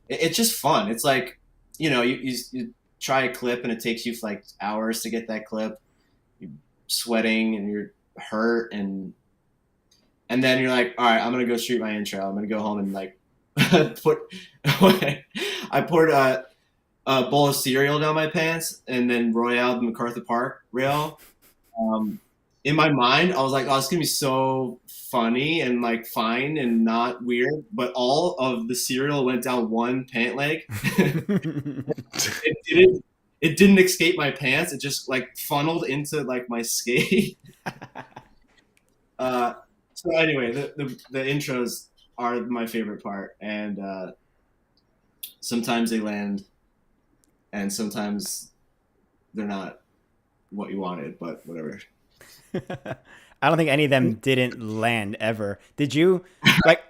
It's just fun. It's like, you know, you try a clip and it takes you like hours to get that clip. You're sweating and you're hurt and then you're like, all right, I'm gonna go shoot my intro. I'm gonna go home and like I poured a bowl of cereal down my pants and then Royale the MacArthur Park rail. In my mind, I was like, oh, it's gonna be so funny and like fine and not weird. But all of the cereal went down one pant leg. It didn't escape my pants. It just like funneled into like my skate. So anyway, the intros are my favorite part, and sometimes they land, and sometimes they're not what you wanted, but whatever. I don't think any of them didn't land ever. Did you like?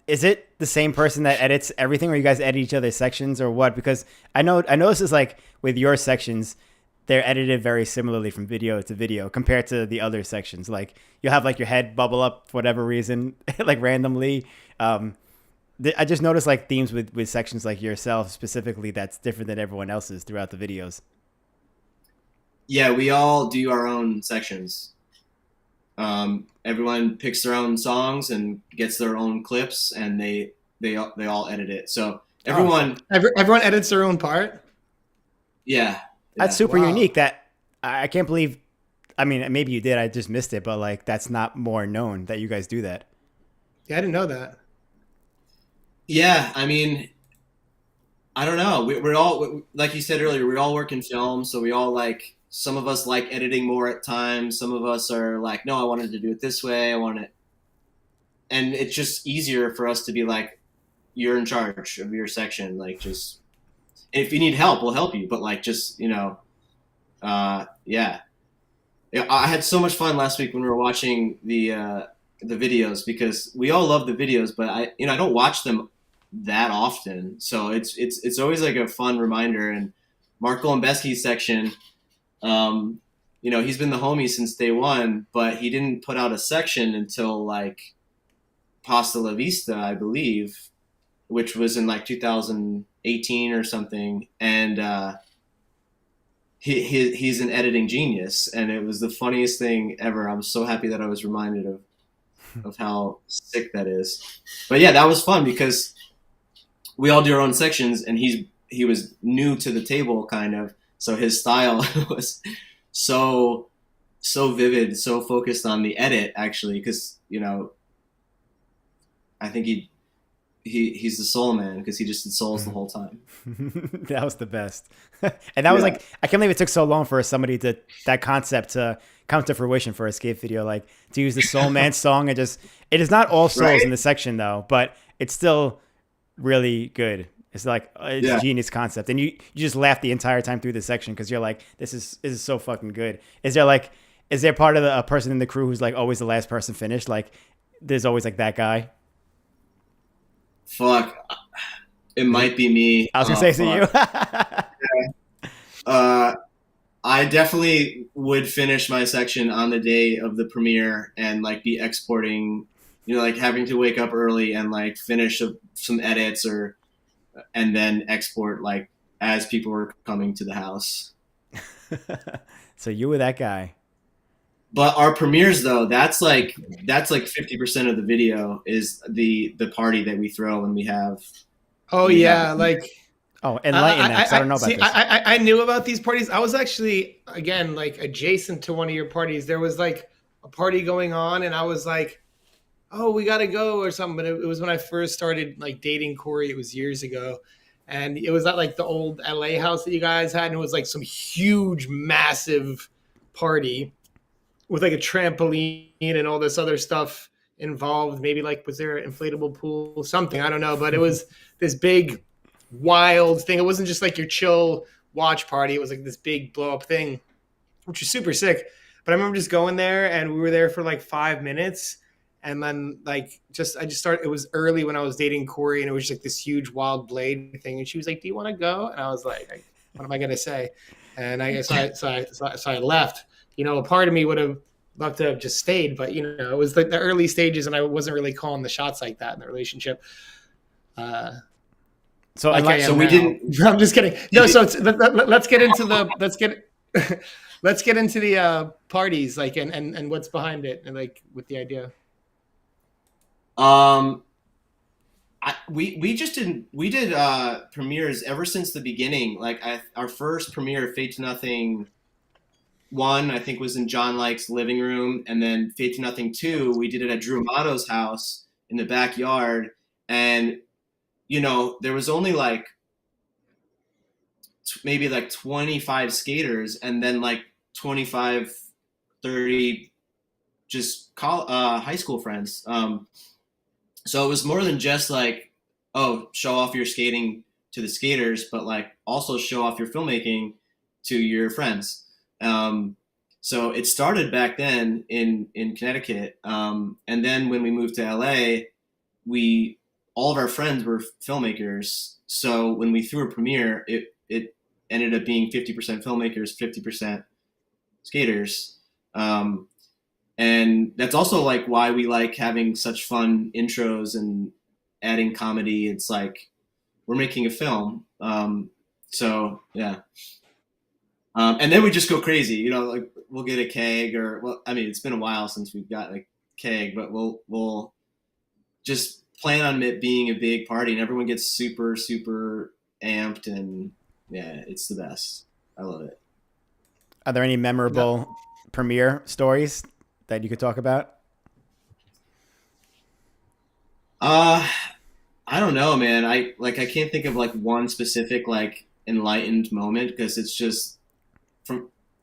Is it the same person that edits everything, or you guys edit each other's sections, or what? Because I know this is like with your sections, they're edited very similarly from video to video compared to the other sections. Like you'll have like your head bubble up for whatever reason, like randomly. I just noticed like themes with sections like yourself specifically that's different than everyone else's throughout the videos. Yeah, we all do our own sections. Everyone picks their own songs and gets their own clips, and they all edit it. So everyone edits their own part. Yeah, that's super unique. That I can't believe. I mean, maybe you did. I just missed it, but like that's not more known that you guys do that. Yeah, I didn't know that. Yeah, I mean, I don't know. We're all, like you said earlier, we all work in film, so we all like. Some of us like editing more at times. Some of us are like, no, I wanted to do it this way. I want it. And it's just easier for us to be like, you're in charge of your section. Like, just, if you need help, we'll help you. But like, just, you know, yeah. I had so much fun last week when we were watching the videos, because we all love the videos, but I don't watch them that often. So it's always like a fun reminder. And Marco Lembeski's section, he's been the homie since day one, but he didn't put out a section until like Pasta La Vista, I believe, which was in like 2018 or something. And he's an editing genius, and it was the funniest thing ever. I'm so happy that I was reminded of how sick that is. But yeah, that was fun because we all do our own sections, and he was new to the table kind of. So his style was so vivid, so focused on the edit, actually, because, I think he's the soul man, because he just did souls the whole time. That was the best. And that was like, I can't believe it took so long for somebody that concept to come to fruition for a skate video, like to use the soul man song. It is not all souls in the section though, but it's still really good. It's like it's a genius concept, and you just laugh the entire time through the section because you're like, this is so fucking good. Is there part of a person in the crew who's like always the last person finished? Like there's always like that guy. Fuck, it might be me. I was gonna say you. I definitely would finish my section on the day of the premiere and like be exporting like having to wake up early and like finish some edits and then export like as people were coming to the house. So you were that guy. But our premieres though, that's like 50% of the video is the party that we throw when we have. Oh yeah, like. Oh, enlighten that, 'cause I don't know about this. I knew about these parties. I was actually, again, like adjacent to one of your parties. There was like a party going on, and I was like, oh, we got to go or something. But it was when I first started like dating Corey. It was years ago. And it was at like the old LA house that you guys had. And it was like some huge, massive party with like a trampoline and all this other stuff involved. Maybe like, was there an inflatable pool? Something, I don't know. But it was this big, wild thing. It wasn't just like your chill watch party. It was like this big blow up thing, which was super sick. But I remember just going there, and we were there for like 5 minutes. And then like I just started, it was early when I was dating Corey, and it was just like this huge wild blade thing. And she was like, do you want to go? And I was like, what am I going to say? And I guess I left. You know, a part of me would have loved to have just stayed, but you know, it was like the early stages, and I wasn't really calling the shots like that in the relationship. So we didn't. I'm just kidding. No, so let's get into the parties, like and what's behind it, and like with the idea. We did premieres ever since the beginning. Like our first premiere, Fate to Nothing 1, I think was in John Like's living room, and then Fate to Nothing 2, we did it at Drew Amato's house in the backyard, and you know, there was only like maybe like 25 skaters, and then like 25, 30 just high school friends. So it was more than just like, oh, show off your skating to the skaters, but like also show off your filmmaking to your friends. So it started back then in Connecticut. And then when we moved to LA, all of our friends were filmmakers. So when we threw a premiere, it ended up being 50% filmmakers, 50% skaters. And that's also like why we like having such fun intros and adding comedy. It's like we're making a film. So yeah. And then we just go crazy, you know, like we'll get a keg I mean, it's been a while since we've got a keg, but we'll just plan on it being a big party, and everyone gets super, super amped, and yeah, it's the best. I love it. Are there any memorable premiere stories that you could talk about? I don't know, man. I can't think of like one specific like enlightened moment, because it's just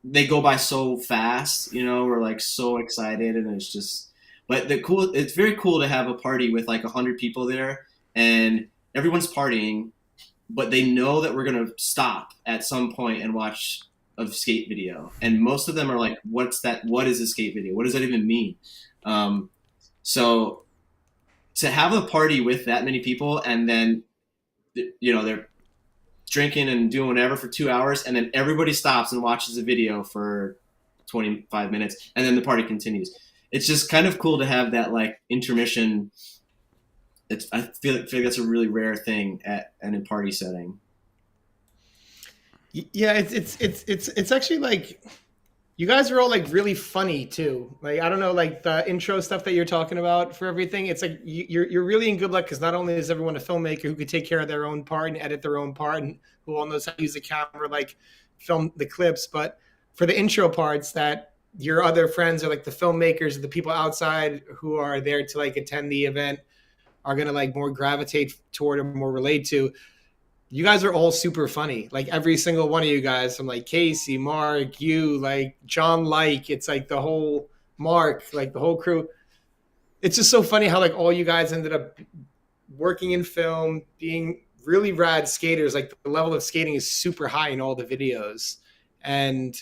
they go by so fast, you know, we're like so excited, and it's just, but it's very cool to have a party with like 100 people there, and everyone's partying, but they know that we're going to stop at some point and watch a skate video. And most of them are like, what's that? What is a skate video? What does that even mean? So to have a party with that many people, and then, you know, they're drinking and doing whatever for 2 hours, and then everybody stops and watches a video for 25 minutes, and then the party continues. It's just kind of cool to have that like intermission. I feel like that's a really rare thing at a party setting. Yeah, it's actually like you guys are all like really funny too. Like, I don't know, like the intro stuff that you're talking about for everything. It's like you're really in good luck, because not only is everyone a filmmaker who could take care of their own part and edit their own part, and who all knows how to use the camera, like film the clips, but for the intro parts, that your other friends are like the filmmakers, the people outside who are there to like attend the event are going to like more gravitate toward or more relate to. You guys are all super funny. Like every single one of you guys, from like Casey, Mark, you, like John, like it's like the whole Mark, like the whole crew. It's just so funny how like all you guys ended up working in film, being really rad skaters. Like the level of skating is super high in all the videos. And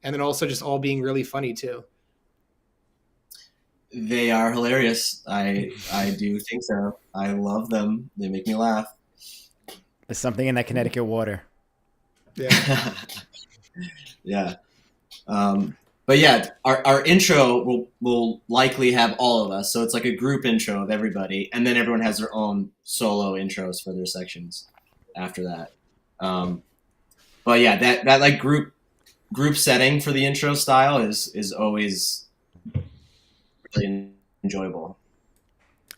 then also just all being really funny too. They are hilarious. I do think so. I love them. They make me laugh. There's something in that Connecticut water. Yeah. Yeah. But but yeah, our intro will likely have all of us. So it's like a group intro of everybody, and then everyone has their own solo intros for their sections after that. But yeah, that like group setting for the intro style is always really enjoyable.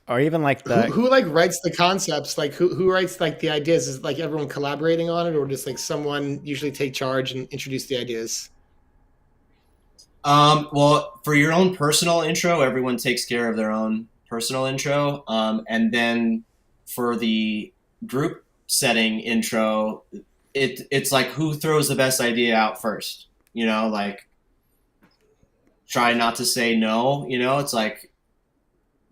Or even like who like writes the concepts? Like who writes like the ideas? Is like everyone collaborating on it, or just like someone usually take charge and introduce the ideas? Well, for your own personal intro, everyone takes care of their own personal intro. And then for the group setting intro, it's like who throws the best idea out first. You know, like try not to say no. You know, it's like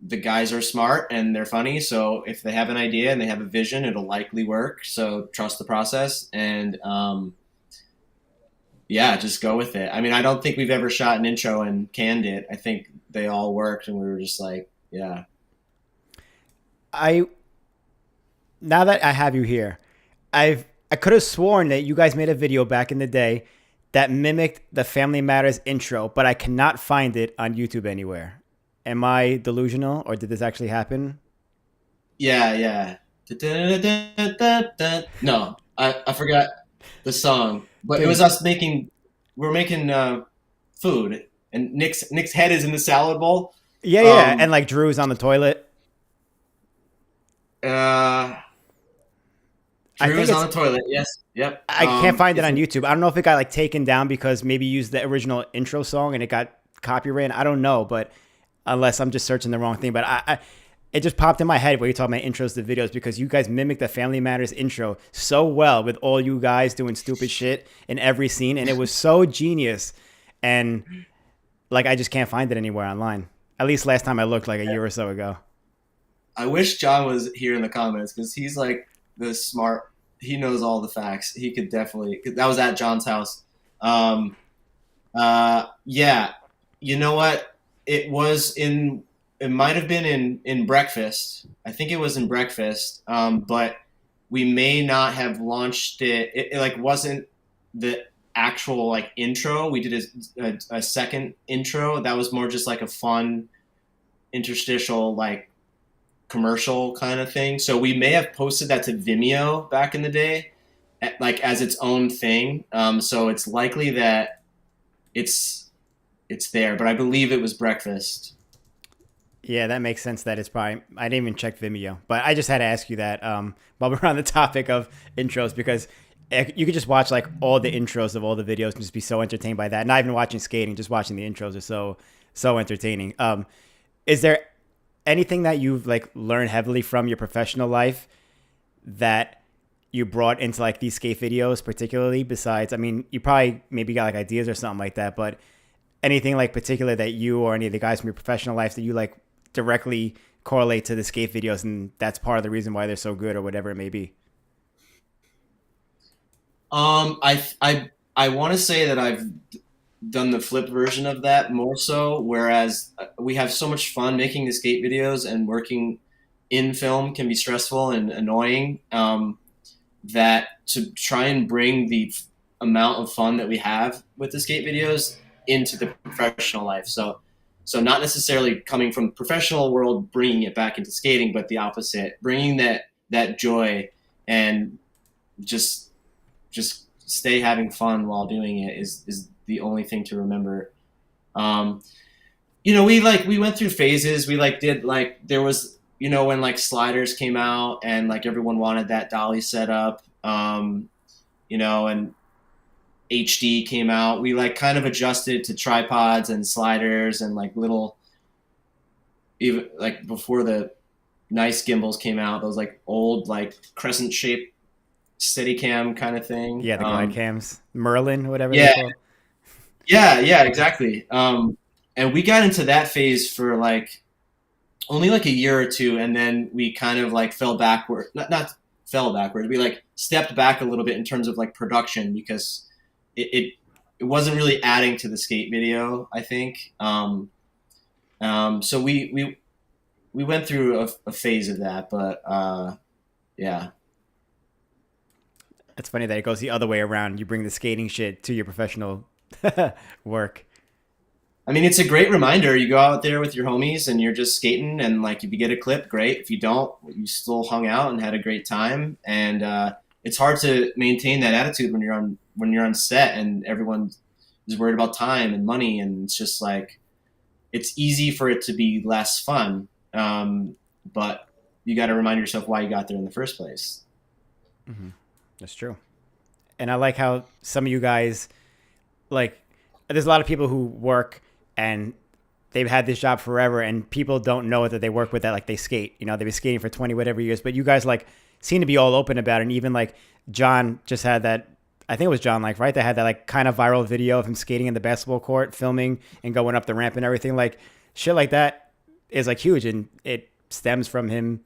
the guys are smart and they're funny. So if they have an idea and they have a vision, it'll likely work. So trust the process and yeah, just go with it. I mean, I don't think we've ever shot an intro and canned it. I think they all worked and we were just like, yeah. Now that I have you here, I could have sworn that you guys made a video back in the day that mimicked the Family Matters intro, but I cannot find it on YouTube anywhere. Am I delusional, or did this actually happen? Yeah. No, I forgot the song, but it was us we're making food, and Nick's head is in the salad bowl. Yeah, and like Drew's on the toilet. Drew's on the toilet. Yes. Yep. I can't find it on YouTube. I don't know if it got like taken down because maybe you used the original intro song and it got copyrighted. I don't know, but unless I'm just searching the wrong thing. But it just popped in my head where you're talking about intros to videos because you guys mimicked the Family Matters intro so well with all you guys doing stupid shit in every scene. And it was so genius. And like, I just can't find it anywhere online. At least last time I looked like a year or so ago. I wish John was here in the comments because he's like the smart. He knows all the facts. He could definitely. That was at John's house. Yeah. You know what? It was in. It might have been in Breakfast. I think it was in Breakfast. But we may not have launched it. It like wasn't the actual like intro. We did a second intro that was more just like a fun interstitial like commercial kind of thing. So we may have posted that to Vimeo back in the day, like as its own thing. So it's likely that it's there, but I believe it was Breakfast. Yeah, that makes sense. That it's probably, I didn't even check Vimeo, but I just had to ask you that while we're on the topic of intros, because you could just watch like all the intros of all the videos and just be so entertained by that. Not even watching skating, just watching the intros are so entertaining. Is there anything that you've like learned heavily from your professional life that you brought into like these skate videos particularly, besides, I mean, you probably maybe got like ideas or something like that, but anything like particular that you or any of the guys from your professional life that you like directly correlate to the skate videos and that's part of the reason why they're so good or whatever it may be? I want to say that I've done the flipped version of that more so, whereas we have so much fun making the skate videos and working in film can be stressful and annoying, that to try and bring the amount of fun that we have with the skate videos into the professional life. So not necessarily coming from the professional world, bringing it back into skating, but the opposite, bringing that joy and just stay having fun while doing it is the only thing to remember. We went through phases. We like did like, there was, when like sliders came out and like everyone wanted that dolly setup, and HD came out. We like kind of adjusted to tripods and sliders and like little, even like before the nice gimbals came out, those like old like crescent shaped Steadicam kind of thing. Yeah, the glide cams, Merlin, whatever. Yeah, they're called. yeah, exactly. And we got into that phase for like only like a year or two, and then we kind of like fell backward. Not fell backwards. We like stepped back a little bit in terms of like production because it wasn't really adding to the skate video, I think. So we went through a phase of that, but yeah. It's funny that it goes the other way around. You bring the skating shit to your professional work. I mean, it's a great reminder. You go out there with your homies and you're just skating, and like if you get a clip, great. If you don't, you still hung out and had a great time. And it's hard to maintain that attitude when you're on set and everyone is worried about time and money, and it's just like it's easy for it to be less fun. But you got to remind yourself why you got there in the first place. Mm-hmm. That's true. And I like how some of you guys, like, there's a lot of people who work and they've had this job forever, and people don't know that they work with that. Like, they skate, you know, they've been skating for 20 whatever years, but you guys like seem to be all open about it. And even like John just had that, I think it was John, like, right, that had that like kind of viral video of him skating in the basketball court, filming and going up the ramp and everything. Like, shit like that is like huge, and it stems from him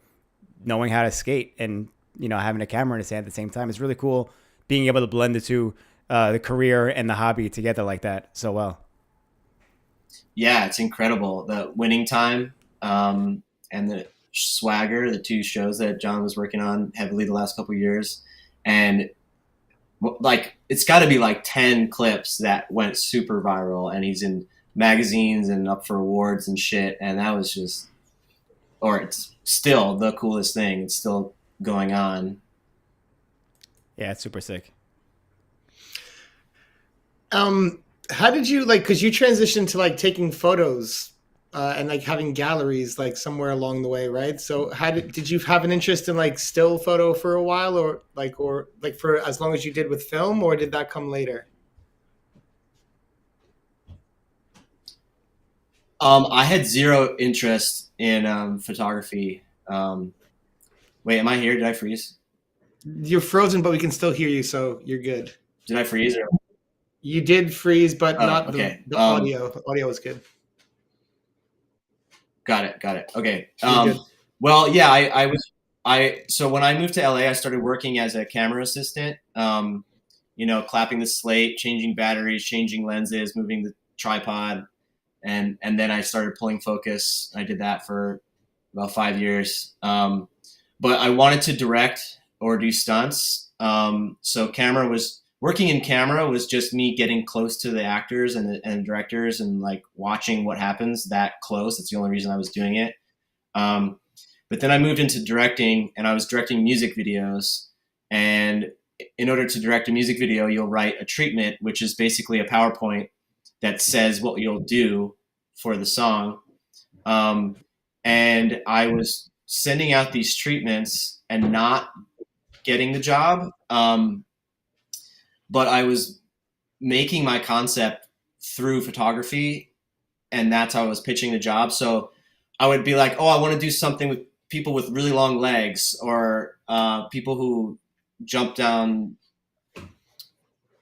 knowing how to skate and, you know, having a camera in his hand at the same time. It's really cool being able to blend the two, the career and the hobby together like that so well. Yeah, it's incredible. The winning time and the swagger, the two shows that John was working on heavily the last couple of years. And like, it's got to be like 10 clips that went super viral, and he's in magazines and up for awards and shit. And that was just, or it's still the coolest thing. It's still going on. Yeah, it's super sick. How did you like, because you transitioned to like taking photos and like having galleries like somewhere along the way, right? So how did you have an interest in like still photo for a while, or for as long as you did with film, or did that come later? I had zero interest in photography. Wait, am I here? Did I freeze? You're frozen, but we can still hear you, so you're good. Did I freeze? Or... You did freeze, but not okay. the audio. The audio was good. Got it. Okay. Good. Well, yeah, so when I moved to LA, I started working as a camera assistant, you know, clapping the slate, changing batteries, changing lenses, moving the tripod. And then I started pulling focus. I did that for about 5 years. But I wanted to direct or do stunts. So working in camera was just me getting close to the actors and directors and like watching what happens that close. That's the only reason I was doing it. But then I moved into directing, and I was directing music videos. And in order to direct a music video, you'll write a treatment, which is basically a PowerPoint that says what you'll do for the song. And I was sending out these treatments and not getting the job. But I was making my concept through photography, and that's how I was pitching the job. So I would be like, oh, I want to do something with people with really long legs, or people who jump down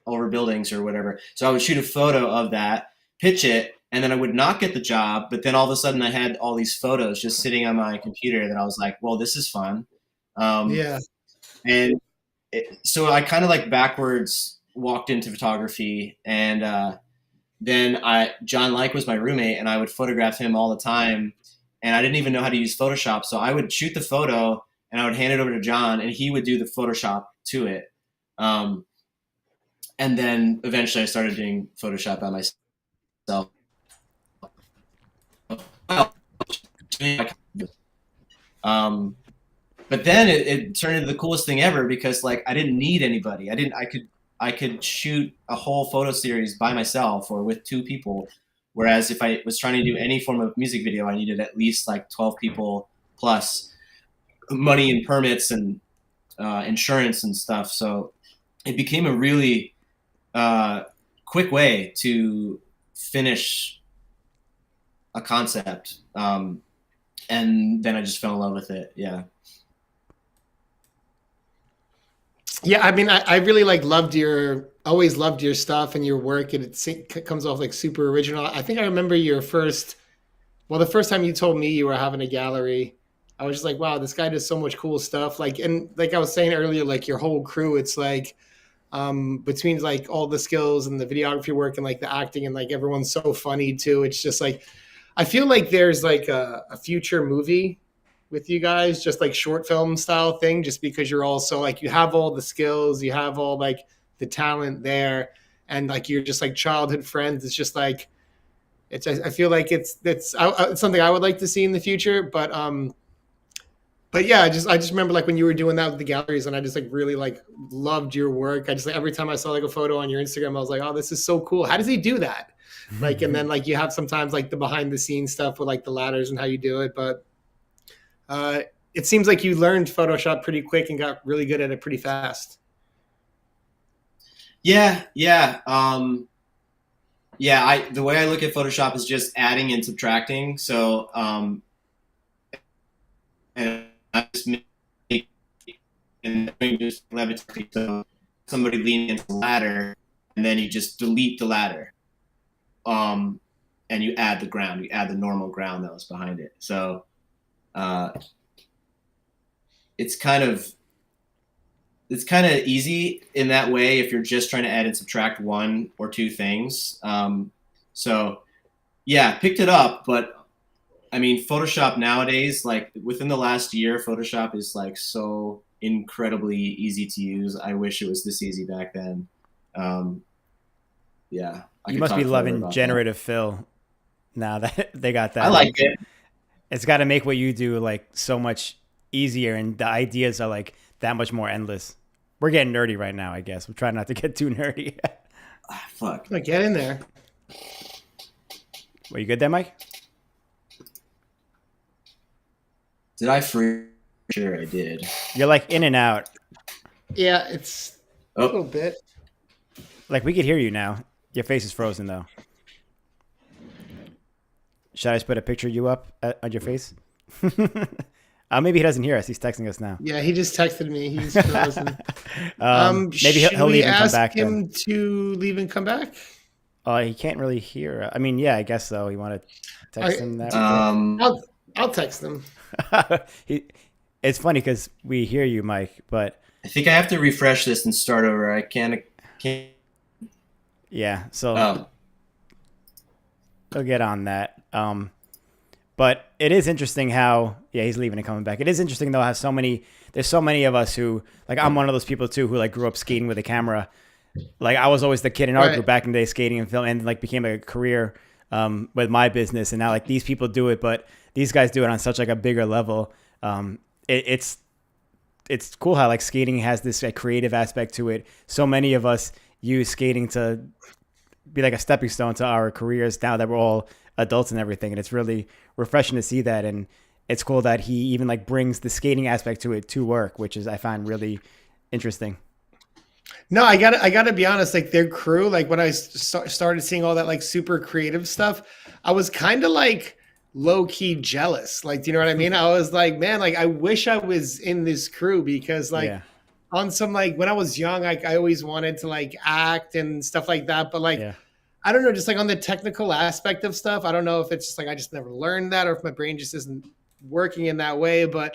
over buildings or whatever. So I would shoot a photo of that, pitch it, and then I would not get the job. But then all of a sudden I had all these photos just sitting on my computer that I was like, well, this is fun. Yeah. And so I kind of like backwards walked into photography, and then John Like was my roommate, and I would photograph him all the time, and I didn't even know how to use Photoshop. So I would shoot the photo and I would hand it over to John, and he would do the Photoshop to it. And then eventually I started doing Photoshop by myself. But then it turned into the coolest thing ever, because like I didn't need anybody. I could shoot a whole photo series by myself or with 2 people. Whereas if I was trying to do any form of music video, I needed at least like 12 people plus money and permits and insurance and stuff. So it became a really quick way to finish a concept. And then I just fell in love with it. Yeah. Yeah, I mean, I really like always loved your stuff and your work, and it comes off like super original. I think I remember the first time you told me you were having a gallery, I was just like, wow, this guy does so much cool stuff. Like, and like I was saying earlier, like your whole crew, it's like between like all the skills and the videography work and like the acting, and like everyone's so funny too. It's just like, I feel like there's like a future movie with you guys, just like short film style thing, just because you're also like, you have all the skills, you have all like the talent there, and like you're just like childhood friends. It's just like, I feel like it's something I would like to see in the future. But yeah, I just remember like when you were doing that with the galleries, and I just like really like loved your work. I just like every time I saw like a photo on your Instagram, I was like, oh, this is so cool. How does he do that? Like, and then like you have sometimes like the behind the scenes stuff with like the ladders and how you do it. But it seems like you learned Photoshop pretty quick and got really good at it pretty fast. Yeah. The way I look at Photoshop is just adding and subtracting. So, and I just make and just levitate. So somebody leaning into the ladder, and then you just delete the ladder, and you add the ground. You add the normal ground that was behind it. So, it's kind of easy in that way if you're just trying to add and subtract one or two things. So yeah, picked it up, but I mean, Photoshop nowadays, like within the last year, Photoshop is like so incredibly easy to use. I wish it was this easy back then. Yeah. You must be loving generative fill now that they got that. I like it. It's got to make what you do like so much easier, and the ideas are like that much more endless. We're getting nerdy right now, I guess. We're trying not to get too nerdy. Fuck. Like, get in there. Were you good there, Mike? Did I freeze? Sure, I did. You're like in and out. Yeah, it's a little bit. Like, we could hear you now. Your face is frozen, though. Should I just put a picture of you up on your face? Maybe he doesn't hear us. He's texting us now. Yeah, he just texted me. He's frozen. Maybe he'll leave and come back. Should we ask him to leave and come back? He can't really hear. I mean, yeah, I guess so. You want to text him that? I'll text him. It's funny because we hear you, Mike, but I think I have to refresh this and start over. I can't. Yeah, so we'll get on that. But it is interesting how, he's leaving and coming back. It is interesting though how there's so many of us who, like, I'm one of those people too who like grew up skating with a camera. Like, I was always the kid in our group back in the day skating and film, and like became a career with my business. And now like these people do it, but these guys do it on such like a bigger level. It's cool how like skating has this like creative aspect to it. So many of us use skating to be like a stepping stone to our careers now that we're all adults and everything. And it's really refreshing to see that. And it's cool that he even like brings the skating aspect to it to work, which is, I find really interesting. No, I gotta be honest. Like, their crew, like when I started seeing all that like super creative stuff, I was kind of like low key jealous. Like, do you know what I mean? I was like, man, like I wish I was in this crew, because like on some, like when I was young, like I always wanted to like act and stuff like that. But like, I don't know, just like on the technical aspect of stuff, I don't know if it's just like I just never learned that, or if my brain just isn't working in that way. But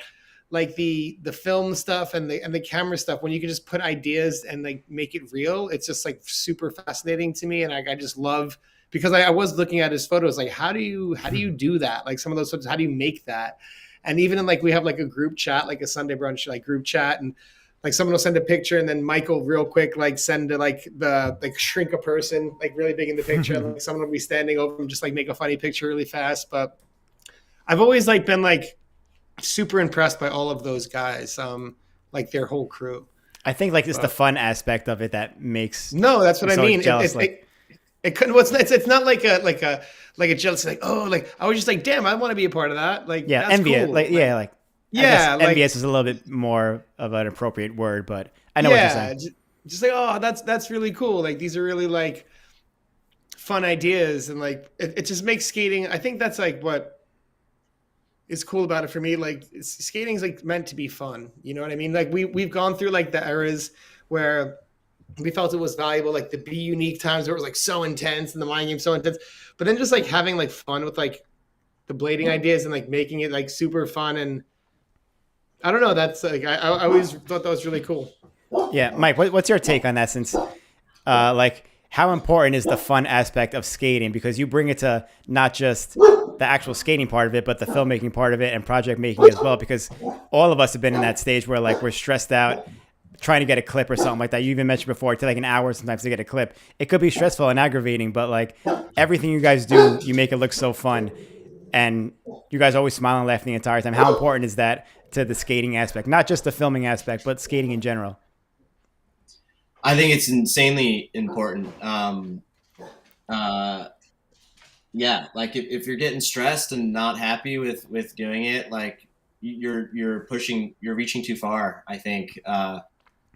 like the film stuff and the camera stuff, when you can just put ideas and like make it real, it's just like super fascinating to me. And I just love, because I was looking at his photos, like how do you do that? Like some of those photos, how do you make that? And even in like, we have like a group chat, like a Sunday brunch like group chat, and like someone will send a picture, and then Michael real quick like send to like shrink a person like really big in the picture, and like someone will be standing over them, just like make a funny picture really fast. But I've always like been like super impressed by all of those guys, like their whole crew. I think like it's the fun aspect of it that makes that's what I mean. Jealous, it couldn't. It's not like a jealousy. Like, oh, like I was just like, damn, I want to be a part of that. Like, that's envious. cool. Like, envious is a little bit more of an appropriate word, but I know what you're saying. Just like, oh, that's really cool. Like, these are really like fun ideas, and like it just makes skating. I think that's like what is cool about it for me. Like, skating's like meant to be fun. You know what I mean? Like we've gone through like the eras where we felt it was valuable, like the Be Unique times where it was like so intense and the mind game so intense, but then just like having like fun with like the blading ideas and like making it like super fun. And I don't know, that's like I always thought that was really cool. Yeah, Mike, what's your take on that? Since like how important is the fun aspect of skating? Because you bring it to not just the actual skating part of it, but the filmmaking part of it and project making as well. Because all of us have been in that stage where like we're stressed out trying to get a clip or something like that. You even mentioned before, it takes like an hour sometimes to get a clip. It could be stressful and aggravating, but like everything you guys do, you make it look so fun. And you guys always smile and laugh the entire time. How important is that to the skating aspect? Not just the filming aspect, but skating in general. I think it's insanely important. Yeah, like if you're getting stressed and not happy with doing it, like you're reaching too far, I think.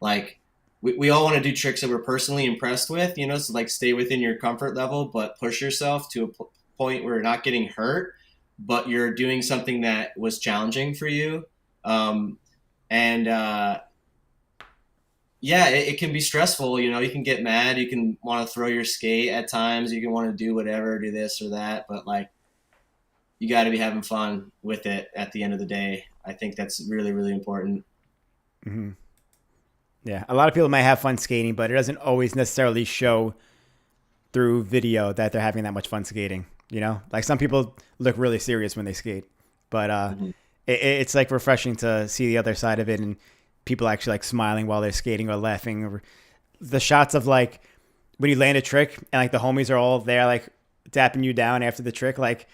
Like we all want to do tricks that we're personally impressed with, you know, so like stay within your comfort level, but push yourself to a point where you're not getting hurt, but you're doing something that was challenging for you. Yeah, it can be stressful. You know, you can get mad. You can want to throw your skate at times. You can want to do whatever, do this or that. But like, you got to be having fun with it at the end of the day. I think that's really, really important. Mm-hmm. Yeah, a lot of people might have fun skating, but it doesn't always necessarily show through video that they're having that much fun skating. You know, like some people look really serious when they skate, but it's like refreshing to see the other side of it and people actually like smiling while they're skating or laughing. Or the shots of like when you land a trick and like the homies are all there like dapping you down after the trick, like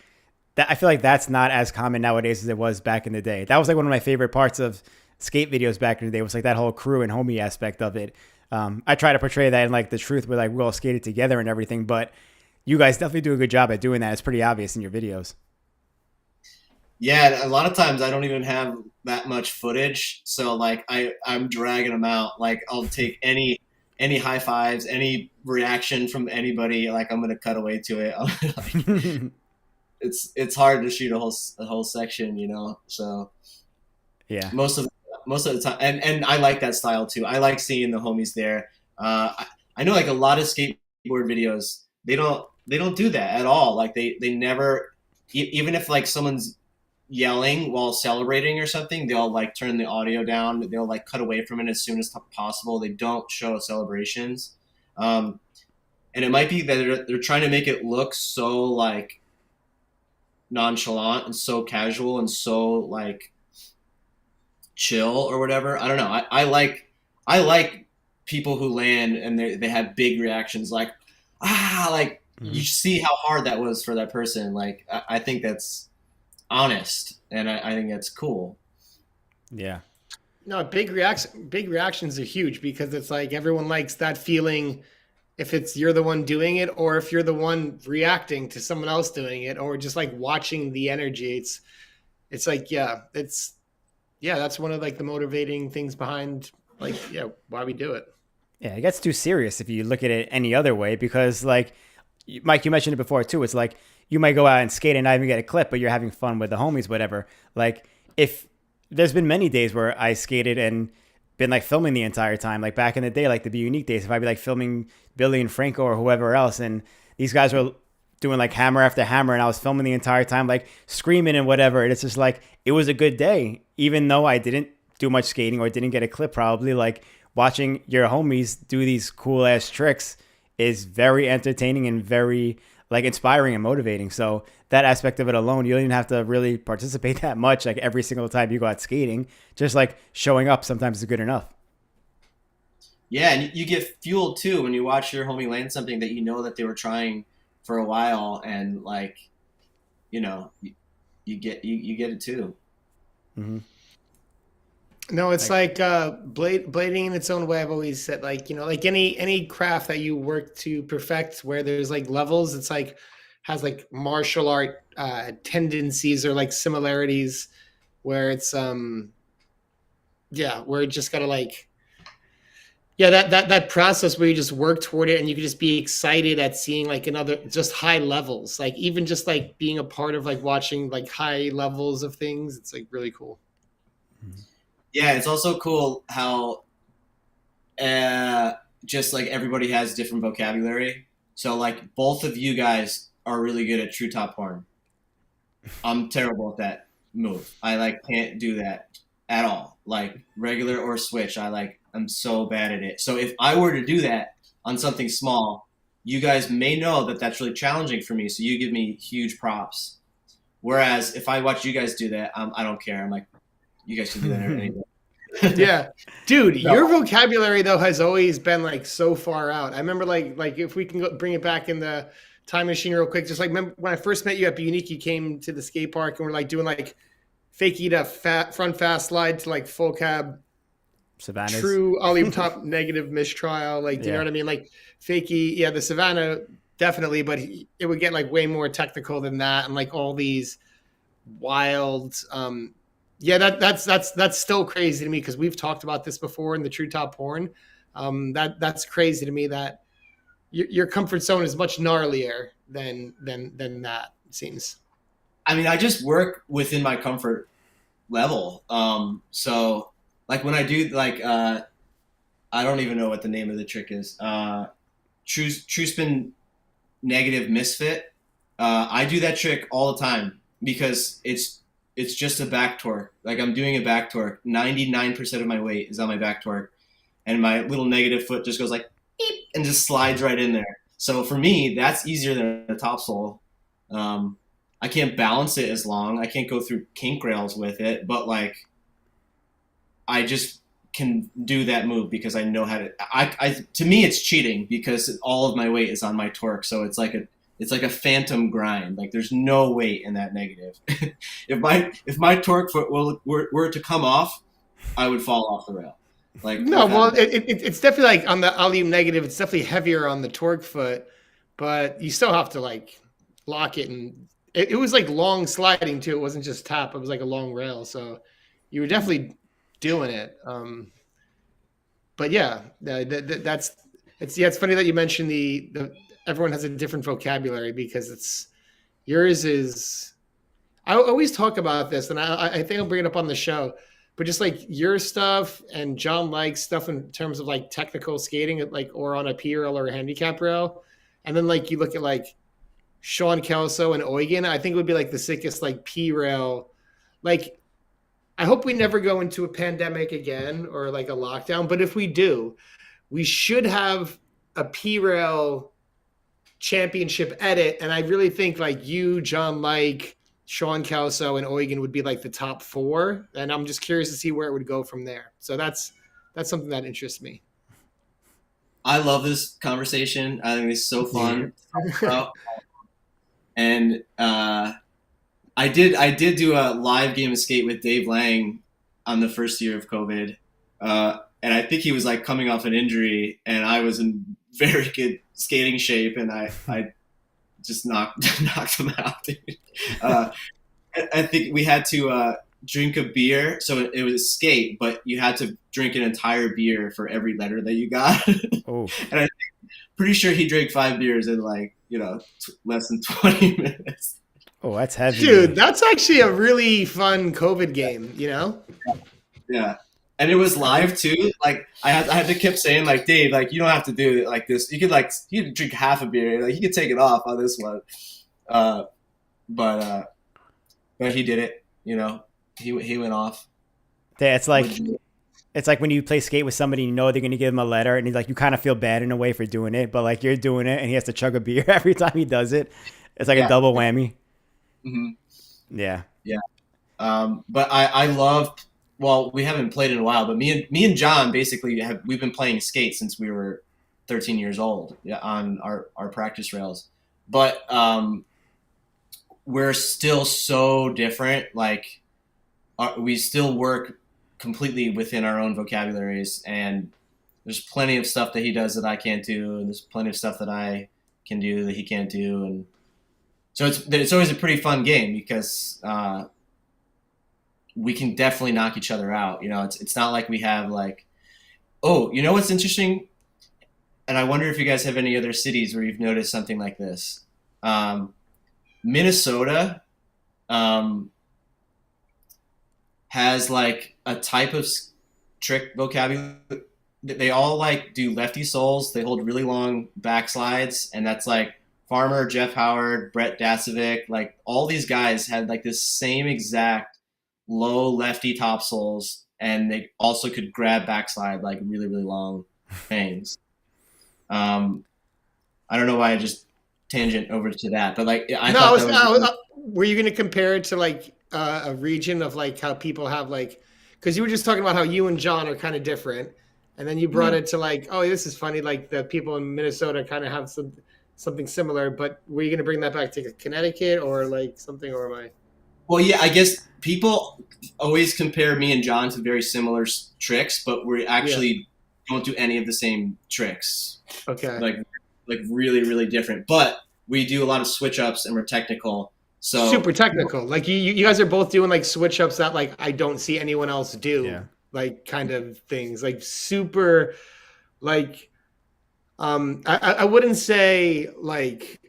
that. I feel like that's not as common nowadays as it was back in the day. That was like one of my favorite parts of skate videos back in the day, was like that whole crew and homie aspect of it. I try to portray that in like the truth where like we all skated together and everything, but you guys definitely do a good job at doing that. It's pretty obvious in your videos. Yeah, a lot of times I don't even have that much footage, so like I'm dragging them out. Like I'll take any high fives, any reaction from anybody, like I'm gonna cut away to it. Like, it's hard to shoot a whole section, you know. So yeah, most of the time, and I like that style too. I like seeing the homies there. I know like a lot of skateboard videos, they don't do that at all. Like they never, even if like someone's yelling while celebrating or something, they'll like turn the audio down. They'll like cut away from it as soon as possible. They don't show celebrations. And it might be that they're trying to make it look so like nonchalant and so casual and so like chill or whatever. I don't know. I like people who land and they have big reactions like, like you see how hard that was for that person. Like, I think that's honest, and I think that's cool. Yeah. No, big reactions are huge because it's like everyone likes that feeling if it's you're the one doing it or if you're the one reacting to someone else doing it or just like watching the energy. It's like, that's one of like the motivating things behind like, why we do it. Yeah, it gets too serious if you look at it any other way because like, Mike, you mentioned it before too. It's like you might go out and skate and not even get a clip, but you're having fun with the homies, whatever. Like if there's been many days where I skated and been like filming the entire time, like back in the day, like the Be Unique days, if I'd be like filming Billy and Franco or whoever else, and these guys were doing like hammer after hammer and I was filming the entire time, like screaming and whatever. And it's just like, it was a good day, even though I didn't do much skating or didn't get a clip probably. Like watching your homies do these cool ass tricks is very entertaining and very like inspiring and motivating. So that aspect of it alone, you don't even have to really participate that much. Like every single time you go out skating, just like showing up sometimes is good enough. Yeah. And you get fueled too when you watch your homie land something that you know that they were trying for a while, and like, you know, you get it too. Mm-hmm. No, it's like blading in its own way. I've always said, like, you know, like any craft that you work to perfect where there's like levels, it's like has like martial art tendencies or like similarities where it's where it just gotta like that process where you just work toward it and you can just be excited at seeing like another just high levels, like even just like being a part of like watching like high levels of things. It's like really cool. Yeah, it's also cool how just like everybody has different vocabulary. So like both of you guys are really good at true top horn. I'm terrible at that move. I like can't do that at all. Like regular or switch, I'm so bad at it. So if I were to do that on something small, you guys may know that that's really challenging for me. So you give me huge props. Whereas if I watch you guys do that, I don't care. I'm like, you guys can do that anyway. Yeah, dude, No. your vocabulary though has always been like so far out. I remember like if we can bring it back in the time machine real quick, just like remember when I first met you at Unique, you came to the skate park and we're like doing like fakie to front fast slide to like full cab, Savannah's. true ollie top negative mistrial. Like, do you know Yeah. what I mean? Like fakie, yeah, the Savannah definitely, but it would get like way more technical than that, and like all these wild. Yeah, that's still crazy to me because we've talked about this before in the True Top Porn. That's crazy to me that your comfort zone is much gnarlier than that, it seems. I mean, I just work within my comfort level. So like when I do like I don't even know what the name of the trick is. True spin negative misfit. I do that trick all the time because it's just a back torque. Like I'm doing a back torque. 99% of my weight is on my back torque, and my little negative foot just goes like beep and just slides right in there. So for me, that's easier than a topsoul. I can't balance it as long. I can't go through kink rails with it, but like I just can do that move because I know how to. I to me, it's cheating because all of my weight is on my torque. So it's like a phantom grind. Like there's no weight in that negative. if my torque foot were to come off, I would fall off the rail. Like No, well, it's definitely like on the ollie negative. It's definitely heavier on the torque foot, but you still have to like lock it, and it was like long sliding too. It wasn't just tap. It was like a long rail. So you were definitely doing it. But yeah, it's funny that you mentioned the everyone has a different vocabulary because it's yours is. I always talk about this, and I think I'll bring it up on the show. But just like your stuff and John Lake's stuff in terms of like technical skating, like or on a P rail or a handicap rail, and then like you look at like Sean Kelso and Eugen, I think it would be like the sickest like P rail. Like I hope we never go into a pandemic again or like a lockdown, but if we do, we should have a P rail championship edit, and I really think like you, John Lake, Sean Kelso, and Eugen would be like the top 4, and I'm just curious to see where it would go from there. So that's something that interests me. I love this conversation. I think it's so fun. And I did do a live game of skate with Dave Lang on the first year of COVID, and I think he was like coming off an injury, and I was in very good skating shape, and I just knocked him out. I think we had to drink a beer, so it was a skate, but you had to drink an entire beer for every letter that you got. Oh. And I'm pretty sure he drank 5 beers in like less than 20 minutes. Oh, that's heavy, dude. That's actually a really fun COVID game. Yeah. And it was live too. Like I had to keep saying like, Dave, like you don't have to do it like this. You could drink half a beer. Like you could take it off on this one. But he did it. He went off. Yeah, it's like when you play skate with somebody, you know they're gonna give him a letter, and he's like, you kind of feel bad in a way for doing it, but like you're doing it, and he has to chug a beer every time he does it. It's like a double whammy. Mm-hmm. Yeah. Yeah. But I love. Well, we haven't played in a while, but me and John basically we've been playing skate since we were 13 years old on our practice rails. But we're still so different. Like we still work completely within our own vocabularies, and there's plenty of stuff that he does that I can't do, and there's plenty of stuff that I can do that he can't do, and so it's always a pretty fun game because we can definitely knock each other out. It's not like we have like, oh, what's interesting? And I wonder if you guys have any other cities where you've noticed something like this. Minnesota has like a type of trick vocabulary. They all like do lefty soles. They hold really long backslides, and that's like Farmer, Jeff Howard, Brett Dasovic, like all these guys had like this same exact low lefty top soles, and they also could grab backslide like really, really long things. I don't know why I just tangent over to that, but like were you going to compare it to like a region of like how people have like, because you were just talking about how you and John are kind of different, and then you brought it to like, oh, this is funny. Like the people in Minnesota kind of have something similar, but were you going to bring that back to Connecticut or like something, or am I? Well, yeah, I guess people always compare me and John to very similar tricks, but we actually don't do any of the same tricks. Okay. Like really, really different. But we do a lot of switch ups and we're technical. So super technical. Like you guys are both doing like switch ups that like I don't see anyone else do. Yeah. Like kind of things. Like super like I wouldn't say like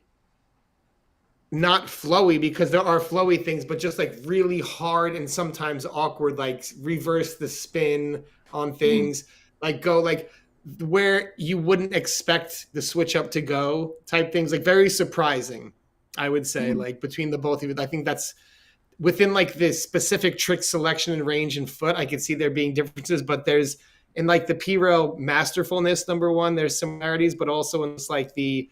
not flowy, because there are flowy things, but just like really hard and sometimes awkward, like reverse the spin on things, like go like where you wouldn't expect the switch up to go type things, like very surprising, I would say, like between the both of you. I think that's within like this specific trick selection and range and foot, I could see there being differences, but there's in like the P-Rail masterfulness, number one, there's similarities, but also in it's like the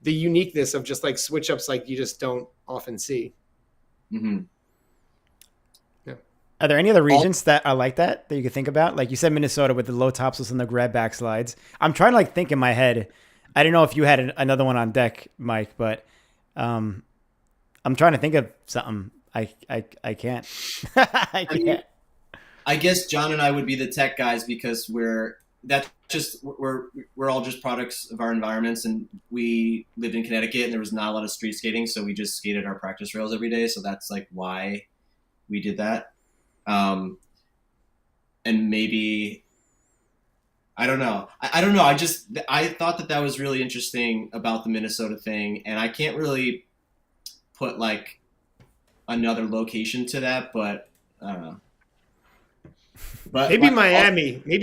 uniqueness of just like switch ups like you just don't often see. Mm-hmm. Yeah. Are there any other regions that are like that you could think about? Like you said, Minnesota with the low topsails and the grab backslides. I'm trying to like think in my head. I don't know if you had another one on deck, Mike, but I'm trying to think of something. I can't. I can't. I guess John and I would be the tech guys because we're all just products of our environments, and we lived in Connecticut and there was not a lot of street skating, so we just skated our practice rails every day. So that's like why we did that. And maybe I don't know. I don't know. I thought that was really interesting about the Minnesota thing, and I can't really put like another location to that, but I don't know. But maybe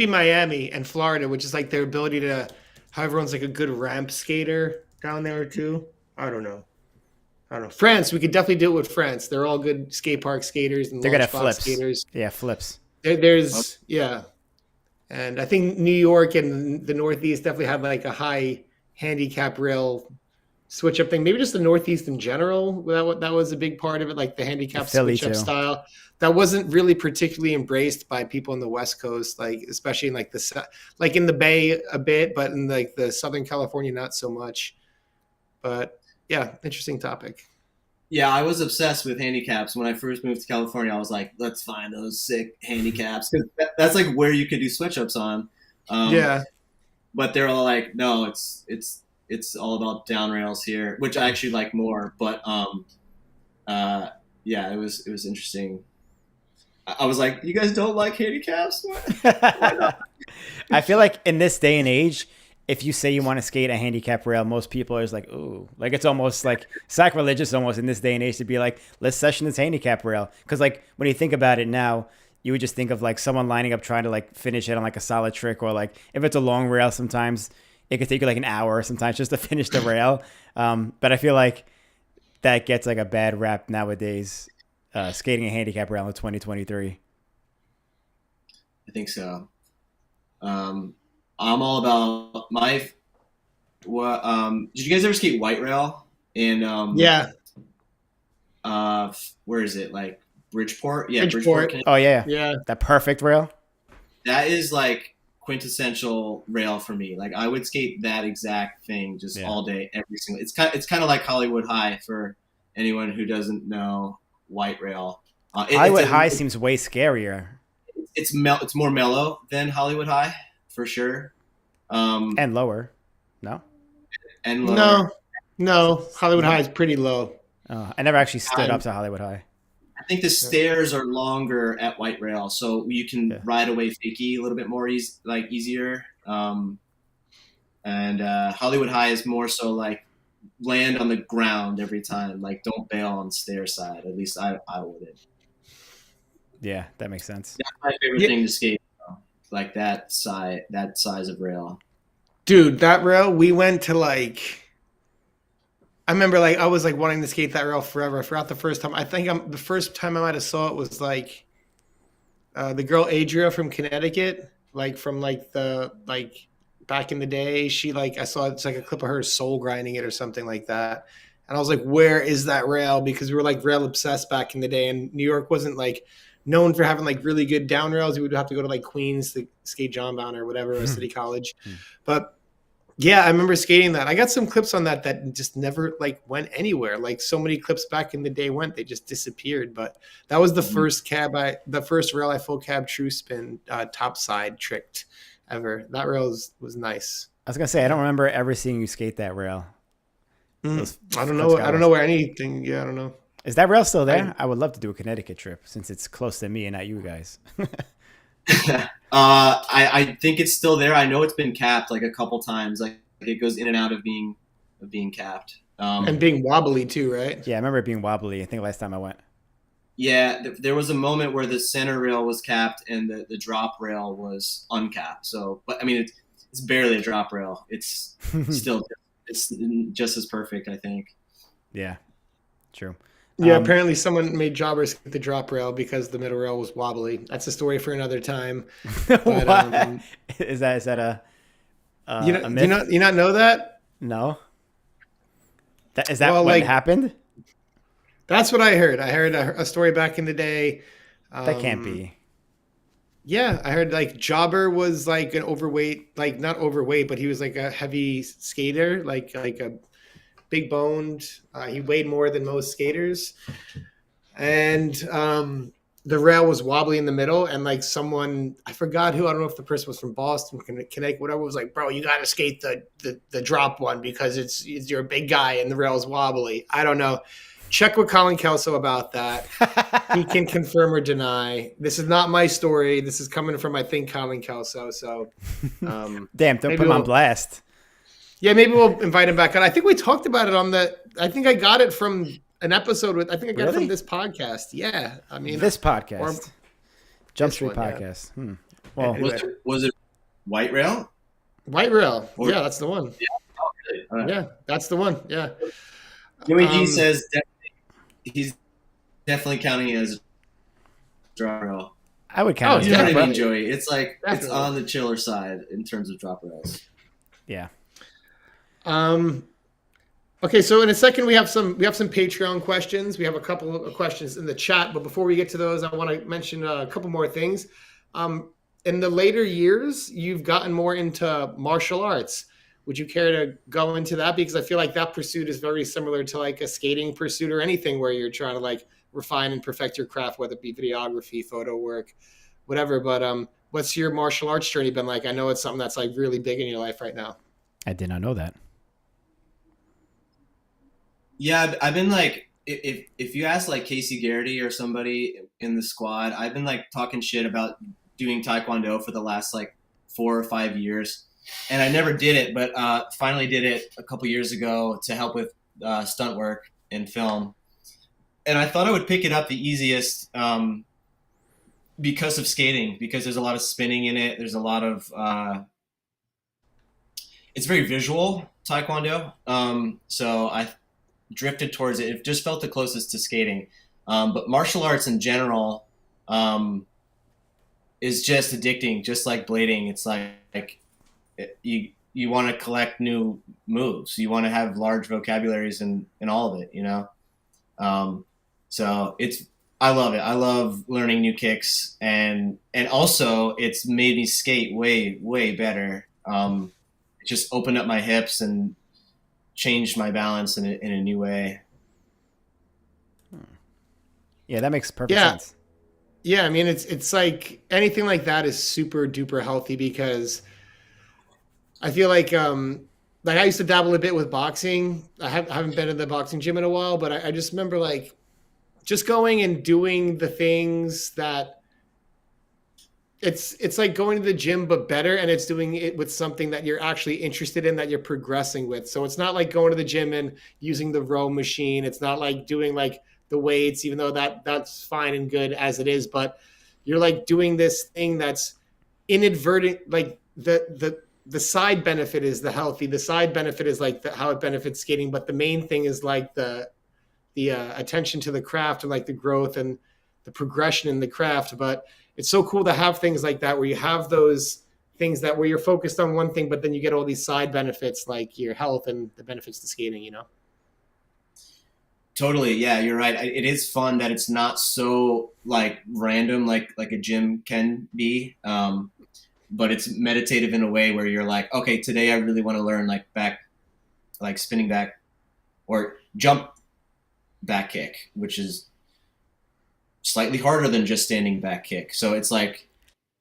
Miami and Florida, which is like their ability to how everyone's like a good ramp skater down there too. I don't know. France, we could definitely do it with France. They're all good skate park skaters and they're good at launch box flips. skaters. Yeah, flips. There's and I think New York and the Northeast definitely have like a high handicap rail switch up thing. Maybe just the Northeast in general. That was a big part of it, like the handicap switch up style. That wasn't really particularly embraced by people in the West Coast, like especially in like like in the Bay a bit, but in like the Southern California not so much. But yeah, interesting topic. Yeah, I was obsessed with handicaps when I first moved to California. I was like, let's find those sick handicaps, because that's like where you could do switch ups on. But they're all like, no, it's all about down rails here, which I actually like more. But yeah, it was interesting. I was like, you guys don't like handicaps? Why not? I feel like in this day and age, if you say you want to skate a handicap rail, most people are just like, ooh, like it's almost like sacrilegious almost in this day and age to be like, let's session this handicap rail. Because like when you think about it now, you would just think of like someone lining up trying to like finish it on like a solid trick, or like if it's a long rail, sometimes it could take you like an hour sometimes just to finish the rail. But I feel like that gets like a bad rap nowadays, skating a handicap rail in 2023. I think so. I'm all about did you guys ever skate white rail in where is it, like Bridgeport? Yeah, Bridgeport. Oh yeah. That perfect rail. That is like quintessential rail for me. Like I would skate that exact thing just all day, every single. It's kind of like Hollywood High for anyone who doesn't know white rail. Hollywood High seems way scarier. It's more mellow than Hollywood High for sure. And lower. No. And lower. No. Hollywood High is pretty low. I never actually stood up to Hollywood High. I think the stairs are longer at white rail, so you can ride away fakie a little bit more easier. And Hollywood High is more so like land on the ground every time. Like don't bail on stair side. At least I wouldn't. Yeah, that makes sense. That's my favorite thing to skate. Like that size of rail. Dude, that rail, we went to like, I remember like I was like wanting to skate that rail forever. I forgot the first time. I think the first time I might have saw it was like the girl Adria from Connecticut, like from like the like back in the day. She like I saw it's like a clip of her soul grinding it or something like that. And I was like, where is that rail? Because we were like rail obsessed back in the day, and New York wasn't like known for having like really good down rails. You would have to go to like Queens to skate John Bound or whatever, or City College. But yeah, I remember skating that. I got some clips on that just never like went anywhere. Like so many clips back in the day they just disappeared. But that was the first rail I full cab true spin top side tricked ever. That rail was nice. I was gonna say I don't remember ever seeing you skate that rail. I don't know. I don't know where anything. Yeah, I don't know. Is that rail still there? I would love to do a Connecticut trip since it's close to me and not you guys. I think it's still there. I know it's been capped like a couple times. Like it goes in and out of being capped. And being wobbly too, right? Yeah, I remember it being wobbly. I think last time I went. Yeah, there was a moment where the center rail was capped and the drop rail was uncapped. So, but I mean, it's barely a drop rail. It's still it's just as perfect, I think. Yeah, true. Yeah, apparently someone made jobbers skip the drop rail because the middle rail was wobbly. That's a story for another time. But, what? Is that a myth? You not know that? No. Is that what happened? That's what I heard. I heard a story back in the day. That can't be. Yeah, I heard like Jobber was like an overweight, like not overweight, but he was like a heavy skater, like a big boned. He weighed more than most skaters, and the rail was wobbly in the middle. And like someone, I forgot who, I don't know if the person was from Boston, Connecticut, whatever, was like, "Bro, you got to skate the drop one because it's you're a big guy and the rail's wobbly." I don't know. Check with Colin Kelso about that. He can confirm or deny. This is not my story. This is coming from, I think, Colin Kelso. So, damn, don't put him on blast. Yeah, maybe we'll invite him back on. I think we talked about it on I think I got it from an episode I think I got it from this podcast. Yeah. I mean, this podcast. Jump Street podcast. Yeah. Well, was it White Rail? White Rail. Yeah, that's the one. Yeah. Oh, really? Yeah, that's the one. Yeah. Jimmy G says he's definitely counting it as a drop rail. I would count it. You know what I mean, Joey? It's like it's on the chiller side in terms of drop rails. Yeah. Okay, so in a second we have some Patreon questions. We have a couple of questions in the chat, but before we get to those, I want to mention a couple more things. In the later years, you've gotten more into martial arts. Would you care to go into that? Because I feel like that pursuit is very similar to like a skating pursuit or anything where you're trying to like refine and perfect your craft, whether it be videography, photo work, whatever. But what's your martial arts journey been like? I know it's something that's like really big in your life right now. I did not know that. Yeah, I've been like, if you ask like Casey Garrity or somebody in the squad, I've been like talking shit about doing Taekwondo for the last like 4 or 5 years. And I never did it, but finally did it a couple years ago to help with stunt work and film. And I thought I would pick it up the easiest because of skating, because there's a lot of spinning in it. There's a lot of it's very visual, Taekwondo. So I drifted towards it. It just felt the closest to skating. But martial arts in general is just addicting, just like blading. It's like you want to collect new moves. You want to have large vocabularies in all of it, you know? So I love it. I love learning new kicks, and also it's made me skate way, way better. It just opened up my hips and changed my balance in a new way. Yeah, that makes perfect sense. Yeah, I mean, it's like anything like that is super duper healthy, because I feel like I used to dabble a bit with boxing. I haven't been in the boxing gym in a while, but I just remember like just going and doing the things that it's like going to the gym, but better. And it's doing it with something that you're actually interested in, that you're progressing with. So it's not like going to the gym and using the row machine. It's not like doing like the weights, even though that's fine and good as it is, but you're like doing this thing that's inadvertent. Like the side benefit is the healthy. The side benefit is like how it benefits skating. But the main thing is like the attention to the craft and like the growth and the progression in the craft. But it's so cool to have things like that, where you have those things that where you're focused on one thing, but then you get all these side benefits like your health and the benefits to skating, you know? Totally. Yeah, you're right. It is fun that it's not so like random, like a gym can be. But it's meditative in a way where you're like, okay, today I really want to learn like back, like spinning back or jump back kick, which is slightly harder than just standing back kick. So it's like,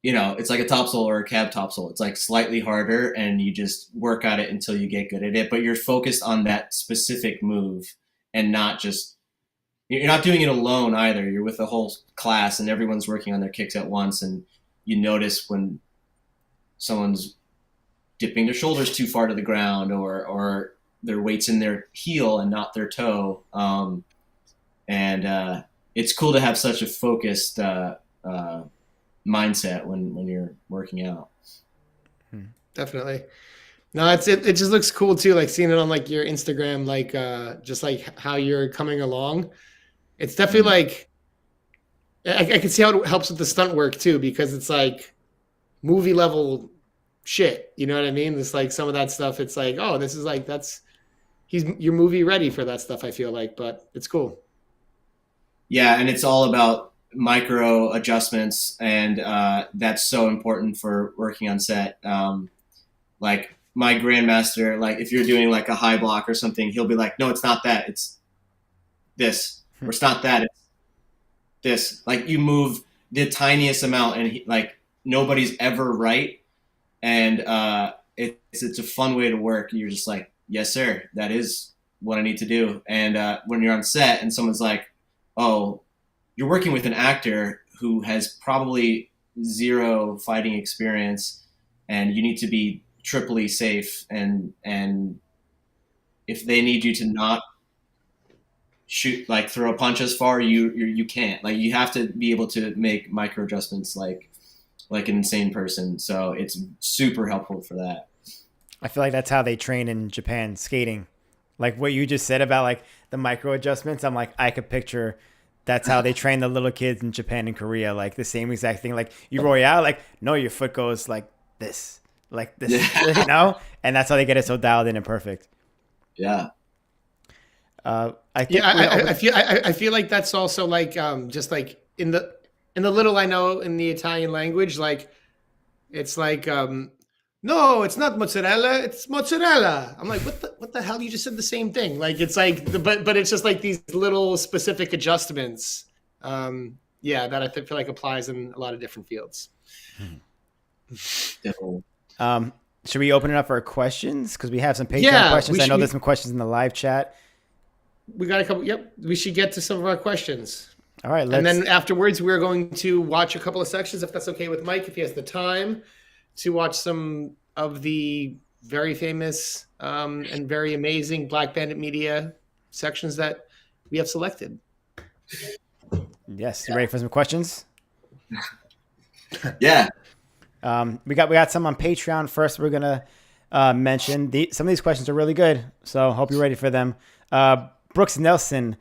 it's like a topsoul or a cab topsoul. It's like slightly harder, and you just work at it until you get good at it. But you're focused on that specific move, and you're not doing it alone either. You're with the whole class, and everyone's working on their kicks at once. And you notice when someone's dipping their shoulders too far to the ground, or their weight's in their heel and not their toe. And it's cool to have such a focused mindset when you're working out. Definitely. No, it just looks cool too, like seeing it on like your Instagram, like just like how you're coming along. It's definitely like I can see how it helps with the stunt work too, because it's like movie level shit. You know what I mean? It's like some of that stuff, it's like, oh, this is like you're movie ready for that stuff, I feel like, but it's cool. Yeah, and it's all about micro adjustments, and that's so important for working on set. Like my grandmaster, like if you're doing like a high block or something, he'll be like, no, it's not that, it's this, or it's not that, it's this. Like you move the tiniest amount, and like nobody's ever right, and it's a fun way to work. You're just like, yes, sir, that is what I need to do. And when you're on set and someone's like, oh, you're working with an actor who has probably zero fighting experience, and you need to be triply safe, and if they need you to not shoot, like throw a punch as far, you can't. Like you have to be able to make micro adjustments like an insane person. So it's super helpful for that. I feel like that's how they train in Japan skating. Like what you just said about like the micro adjustments, I'm like, I could picture that's how they train the little kids in Japan and Korea. Like the same exact thing. Like you royale, like no, your foot goes like this, Yeah. and that's how they get it so dialed in and perfect. Yeah. I feel like that's also like just like in the little I know in the Italian language, like it's like no, it's not mozzarella, it's mozzarella. I'm like, what the hell? You just said the same thing. Like it's like but it's just like these little specific adjustments. That I feel like applies in a lot of different fields. Definitely. Should we open it up for questions? Because we have some Patreon questions. I know there's some questions in the live chat. We got a couple. Yep. We should get to some of our questions. All right. And then afterwards, we're going to watch a couple of sections, if that's okay with Mike, if he has the time, to watch some of the very famous and very amazing Black Bandit Media sections that we have selected. Yes. You ready for some questions? Yeah. We got some on Patreon. First, we're gonna mention some of these questions are really good, so hope you're ready for them. Brooks Nelson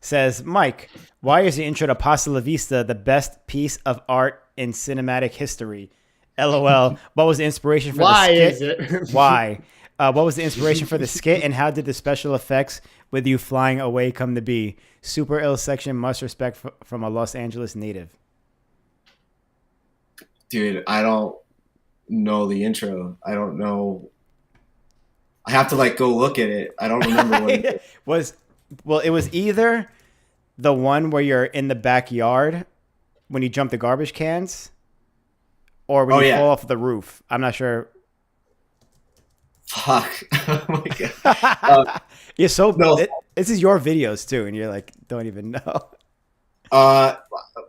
says, Mike, why is the intro to Pasta La Vista the best piece of art in cinematic history? LOL. What was the inspiration for the skit? Why is it? Why? What was the inspiration for the skit, and how did the special effects with you flying away come to be? Super ill section. Much respect from a Los Angeles native. Dude, I don't know the intro. I don't know. I have to like go look at it. I don't remember what it was. Well, it was either the one where you're in the backyard when you jump the garbage cans, or when you fall off the roof. I'm not sure. Fuck. Oh my god. You're so. This is your videos too, and you're like, don't even know.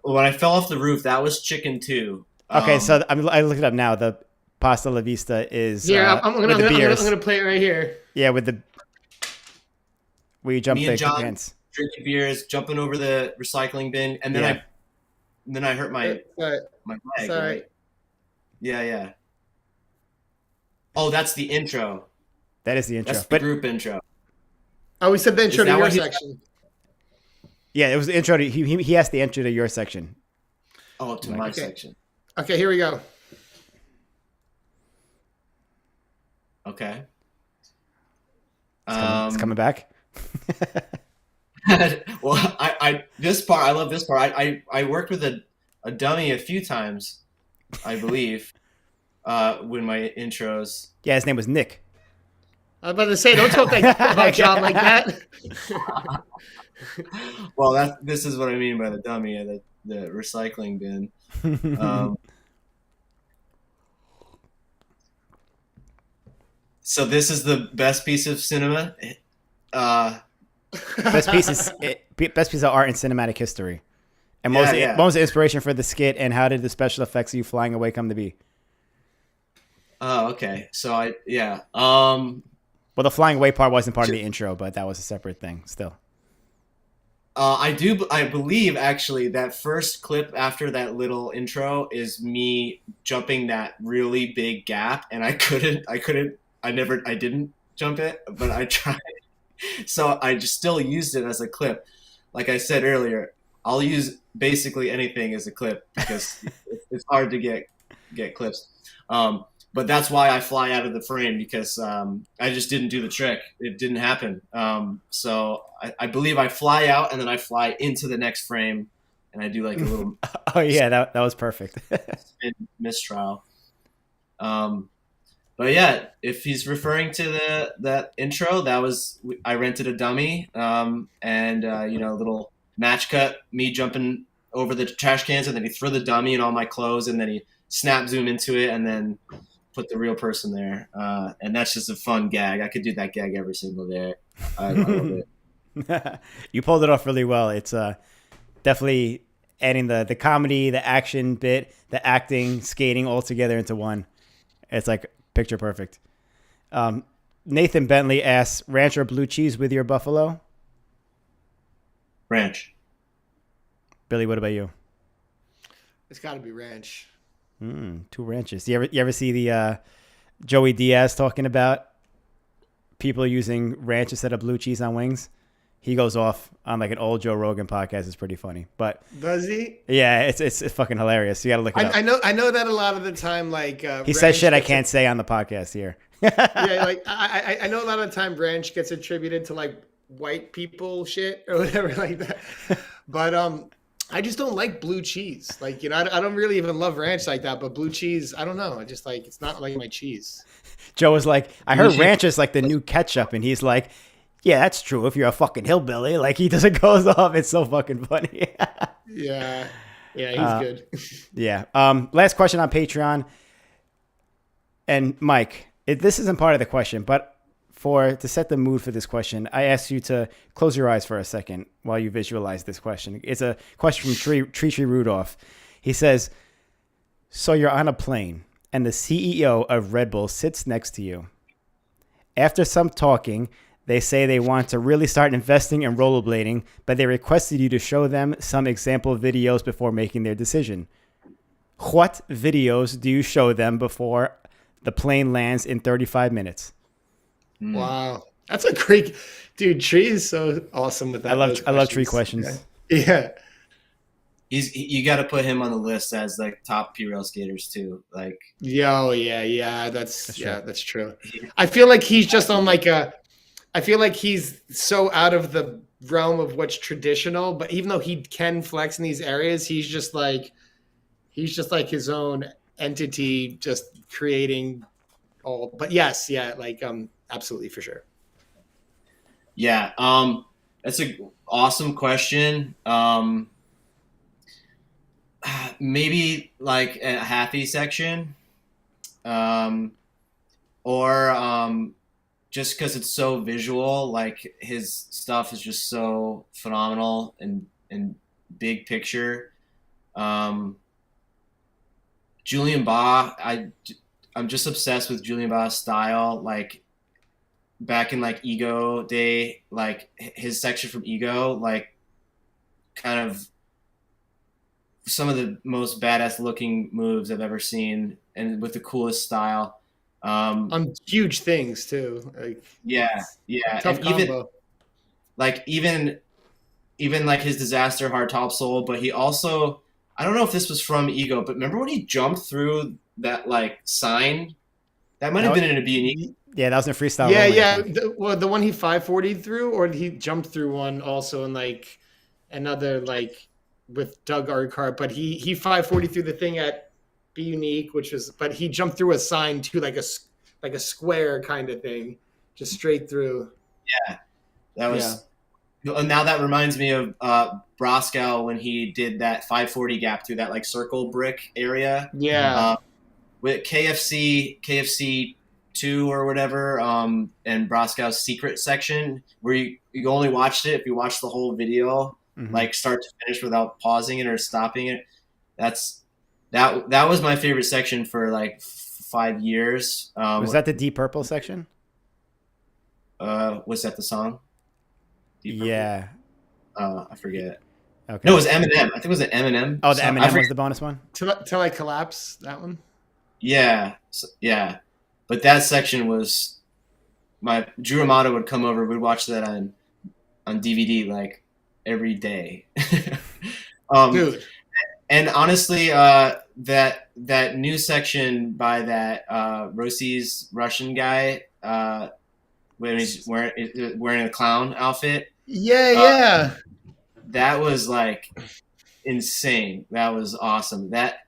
When I fell off the roof, that was Chicken 2. Okay, so I looked it up now. The Pasta La Vista is I'm gonna play it right here. Yeah, with the where you jump Me the and John cans, drinking beers, jumping over the recycling bin, and then I hurt my leg. Sorry. Right? Yeah. Oh, that's the intro. That is the intro. That's the group intro. Oh, we said the intro to your section. Yeah, it was the intro to he asked the intro to your section. Oh, to my section. Okay, here we go. Okay. It's coming back. Well, I this part, I love this part. I worked with a dummy a few times, I believe, with my intros. Yeah, his name was Nick. I was about to say, don't talk like about John like that. Well, this is what I mean by the dummy, the recycling bin. So this is the best piece of cinema. Best piece of art in cinematic history. And what was the inspiration for the skit, and how did the special effects of you flying away come to be? Oh, okay. So Well, the flying away part wasn't part of the intro, but that was a separate thing still. I believe actually that first clip after that little intro is me jumping that really big gap, and I didn't jump it, but I tried. So I just still used it as a clip. Like I said earlier, I'll use basically anything as a clip because it's hard to get clips. But that's why I fly out of the frame, because I just didn't do the trick. It didn't happen. So I believe I fly out and then I fly into the next frame, and I do like a little. Oh yeah, that was perfect. Spin mistrial. But yeah, if he's referring to that intro, I rented a dummy, and a little match cut, me jumping over the trash cans, and then he threw the dummy and all my clothes, and then he snap zoom into it, and then put the real person there. And that's just a fun gag. I could do that gag every single day. I love it. You pulled it off really well. It's definitely adding the comedy, the action bit, the acting, skating all together into one. It's like picture perfect. Nathan Bentley asks, ranch or blue cheese with your buffalo? Ranch. Billy, what about you? It's got to be ranch. Two ranches. You ever see the Joey Diaz talking about people using ranch instead of blue cheese on wings? He goes off on like an old Joe Rogan podcast. It's pretty funny. But does he? Yeah, it's fucking hilarious. You got to look it up. I know that a lot of the time, like he says shit I can't say on the podcast here. Yeah, like I know a lot of the time ranch gets attributed to like white people shit or whatever like that. But I just don't like blue cheese. Like, I don't really even love ranch like that, but blue cheese, I don't know. I just like, it's not like my cheese. Joe was like, I heard ranch is like the new ketchup, and he's like, yeah, that's true if you're a fucking hillbilly. Like, he doesn't goes off. It's so fucking funny. Yeah, he's good. Yeah. Last question on Patreon. And Mike, this isn't part of the question, but to set the mood for this question, I asked you to close your eyes for a second while you visualize this question. It's a question from Tree Rudolph. He says, so you're on a plane and the CEO of Red Bull sits next to you. After some talking, they say they want to really start investing in rollerblading, but they requested you to show them some example videos before making their decision. What videos do you show them before the plane lands in 35 minutes? Wow. That's a great dude. Tree is so awesome with that. I love Tree questions. Yeah. You got to put him on the list as like top P-rail skaters too. Like, yeah. That's true. I feel like he's just on like I feel like he's so out of the realm of what's traditional, but even though he can flex in these areas, he's just like his own entity, just creating all. But yes, like absolutely for sure. Yeah, that's an awesome question. Maybe like a Happy section, or just because it's so visual. Like his stuff is just so phenomenal and big picture. Julian Ba, I'm just obsessed with Julian Ba's style. Like back in like Ego day, like his section from Ego, like kind of some of the most badass looking moves I've ever seen, and with the coolest style. On huge things too. Like, yeah. Tough And combo. even like his disaster hard top soul, but he also, I don't know if this was from Ego, but remember when he jumped through that like sign? That might have been in a B&E. Yeah, that was in freestyle. Yeah, rolling, I yeah. think. The one he 540 through, or he jumped through one also in like another like with Doug Arkart, but he 540 through the thing at Be Unique, which was, but he jumped through a sign to like a square kind of thing, just straight through. Yeah, that was. Now that reminds me of Broskow when he did that 540 gap through that like circle brick area. Yeah. With KFC 2 or whatever, and Broskow's secret section where you only watched it if you watched the whole video, like start to finish without pausing it or stopping it. That was my favorite section for like 5 years. Was that the Deep Purple section? Was that the song? Yeah. I forget. Okay. No, it was Eminem. I think it was an Eminem. Oh, the song. Eminem was the bonus one? Till I collapse, that one. Yeah. Yeah. But that section was Drew Amato would come over. We'd watch that on DVD like every day. Dude. And honestly, that new section by that Rossi's Russian guy when he's wearing a clown outfit. Yeah. That was like insane. That was awesome. That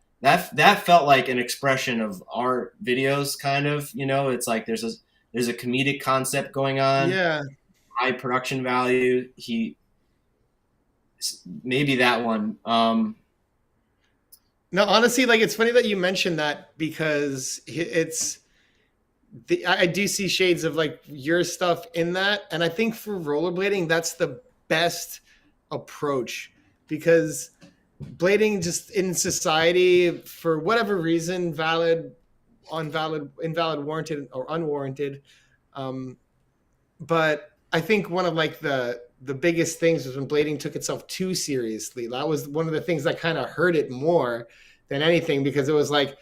felt like an expression of our videos, kind of. It's like there's a comedic concept going on. Yeah. High production value. Maybe that one. No, honestly, like it's funny that you mentioned that because I do see shades of like your stuff in that, and I think for rollerblading, that's the best approach because blading just in society for whatever reason, valid, invalid, warranted or unwarranted. But I think one of like the biggest things was when blading took itself too seriously. That was one of the things that kind of hurt it more than anything because it was like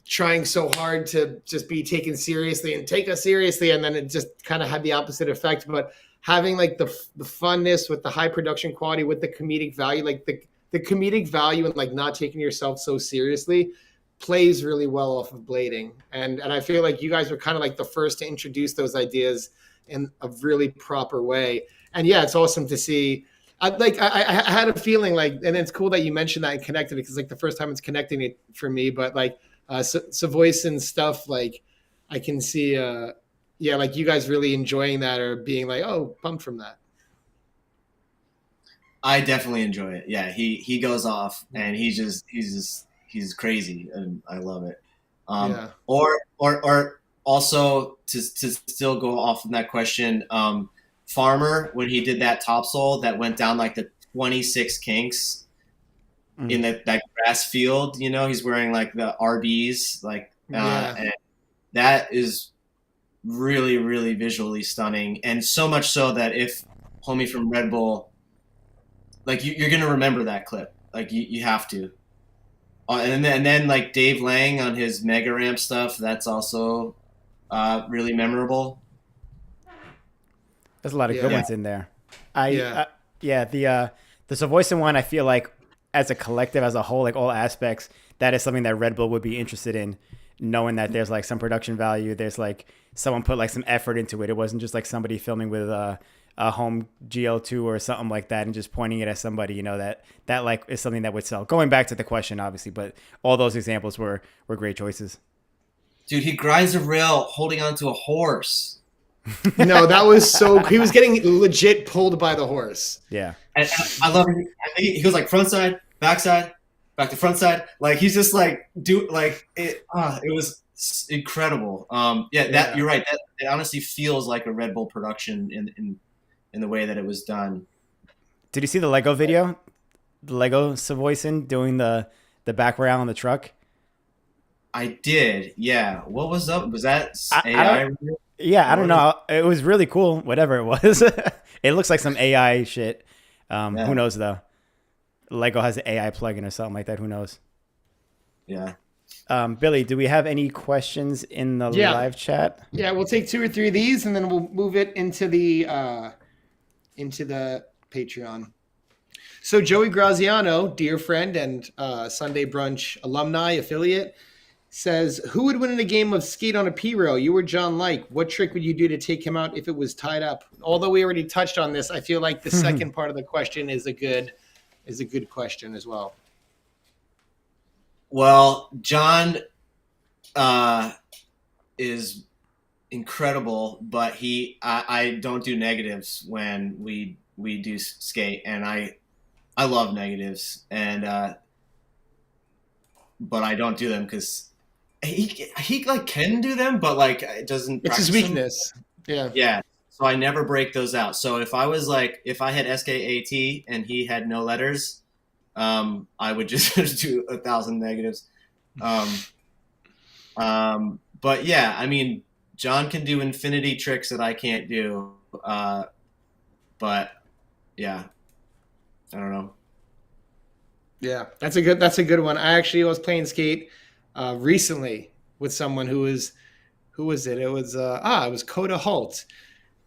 trying so hard to just be taken seriously and take us seriously. And then it just kind of had the opposite effect. But having like the funness with the high production quality, with the comedic value, like the comedic value and like not taking yourself so seriously plays really well off of blading. And I feel like you guys were kind of like the first to introduce those ideas in a really proper way. And yeah, it's awesome to see. I had a feeling like, and it's cool that you mentioned that and connected it because like the first time it's connecting it for me, but like voice and stuff, like I can see, like you guys really enjoying that or being like, oh, pumped from that. I definitely enjoy it. Yeah, he goes off and he's crazy and I love it. Or also to still go off of that question, Farmer, when he did that topsoul that went down like the 26 kinks in that grass field, he's wearing like the RBs, like, and that is really, really visually stunning. And so much so that if homie from Red Bull, like you're going to remember that clip, like you have to. And then like Dave Lang on his Mega Ramp stuff, that's also really memorable. There's a lot of good ones in there. The Savoyson one, I feel like as a collective, as a whole, like all aspects, that is something that Red Bull would be interested in, knowing that there's like some production value. There's like someone put like some effort into it. It wasn't just like somebody filming with a home GL2 or something like that and just pointing it at somebody, that like is something that would sell. Going back to the question, obviously, but all those examples were great choices. Dude, he grinds a rail holding onto a horse. No, that was he was getting legit pulled by the horse. Yeah. And I love it. He goes like front side, back side, back to front side. Like he's just like it was incredible. You're right. That it honestly feels like a Red Bull production in the way that it was done. Did you see the Lego video? The Lego Savoyson doing the back rail on the truck? I did. Yeah. What was up? Was that AI? I don't know. It was really cool, whatever it was. It looks like some AI shit. Who knows, though? Lego has an AI plugin or something like that. Who knows? Yeah. Billy, do we have any questions in the live chat? Yeah, we'll take 2 or 3 of these, and then we'll move it into the Patreon. So Joey Graziano, dear friend and Sunday Brunch alumni affiliate, says, who would win in a game of skate on a P rail? You or John Like. What trick would you do to take him out if it was tied up? Although we already touched on this, I feel like the second part of the question is a good question as well. Well, John is incredible, but I don't do negatives when we do skate, and I love negatives, and but I don't do them because he like can do them, but like it doesn't. It's his weakness. Them. Yeah. So I never break those out. So if I had SKAT and he had no letters, I would just do 1,000 negatives. But yeah, I mean, John can do infinity tricks that I can't do. But yeah, I don't know. Yeah, that's a good one. I actually was playing skate recently with someone who was it was Coda Holt,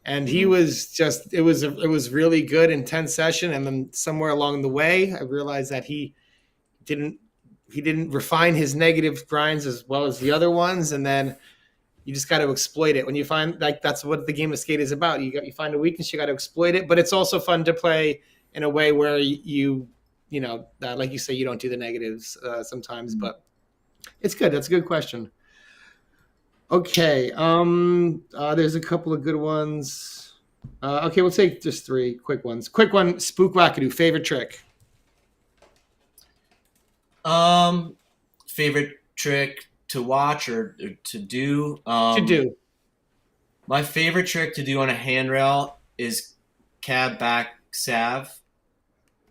and he was just it was really good intense session, and then somewhere along the way I realized that he didn't refine his negative grinds as well as the other ones, and then you just got to exploit it when you find like that's what the game of skate is about. You find a weakness, you got to exploit it, but it's also fun to play in a way where you know, like you say, you don't do the negatives sometimes, but it's good. That's a good question. Okay. There's a couple of good ones. Okay, we'll take just 3 quick ones. Quick one, Spook Wackadoo, favorite trick? Favorite trick to watch or to do? To do. My favorite trick to do on a handrail is cab back salve.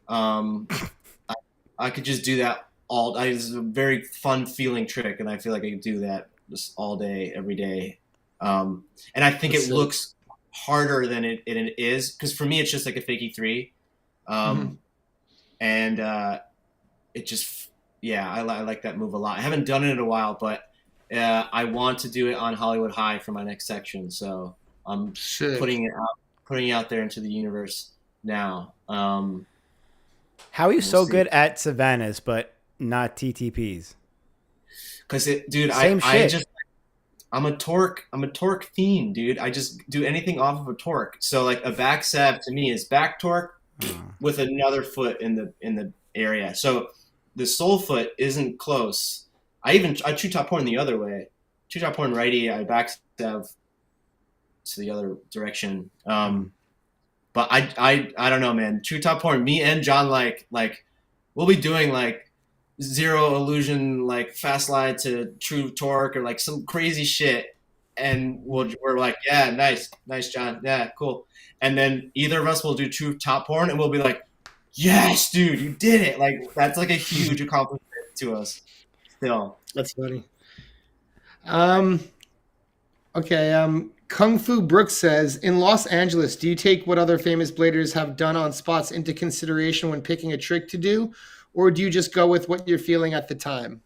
I could just do that it's a very fun feeling trick, and I feel like I could do that just all day, every day. And I think it looks harder than it is, because for me it's just like a fakie 3. And it just, yeah, I like that move a lot. I haven't done it in a while, but I want to do it on Hollywood High for my next section, so I'm putting it out there into the universe now. How are you so good at Savannahs but not TTPs? Because dude, I'm a torque fiend, dude. I just do anything off of a torque. So like a back sab to me is back torque with another foot in the area. So the sole foot isn't close. I true top horn the other way. True top horn righty, I back sab to the other direction. But I don't know, man. True top horn, me and John like we'll be doing like zero illusion, like fast slide to true torque or like some crazy shit, and we're like, yeah, nice, John, yeah, cool. And then either of us will do true top horn, and we'll be like, yes, dude, you did it! Like that's like a huge accomplishment to us. Still, that's funny. Okay. Kung Fu Brooks says, in Los Angeles, do you take what other famous bladers have done on spots into consideration when picking a trick to do, or do you just go with what you're feeling at the time?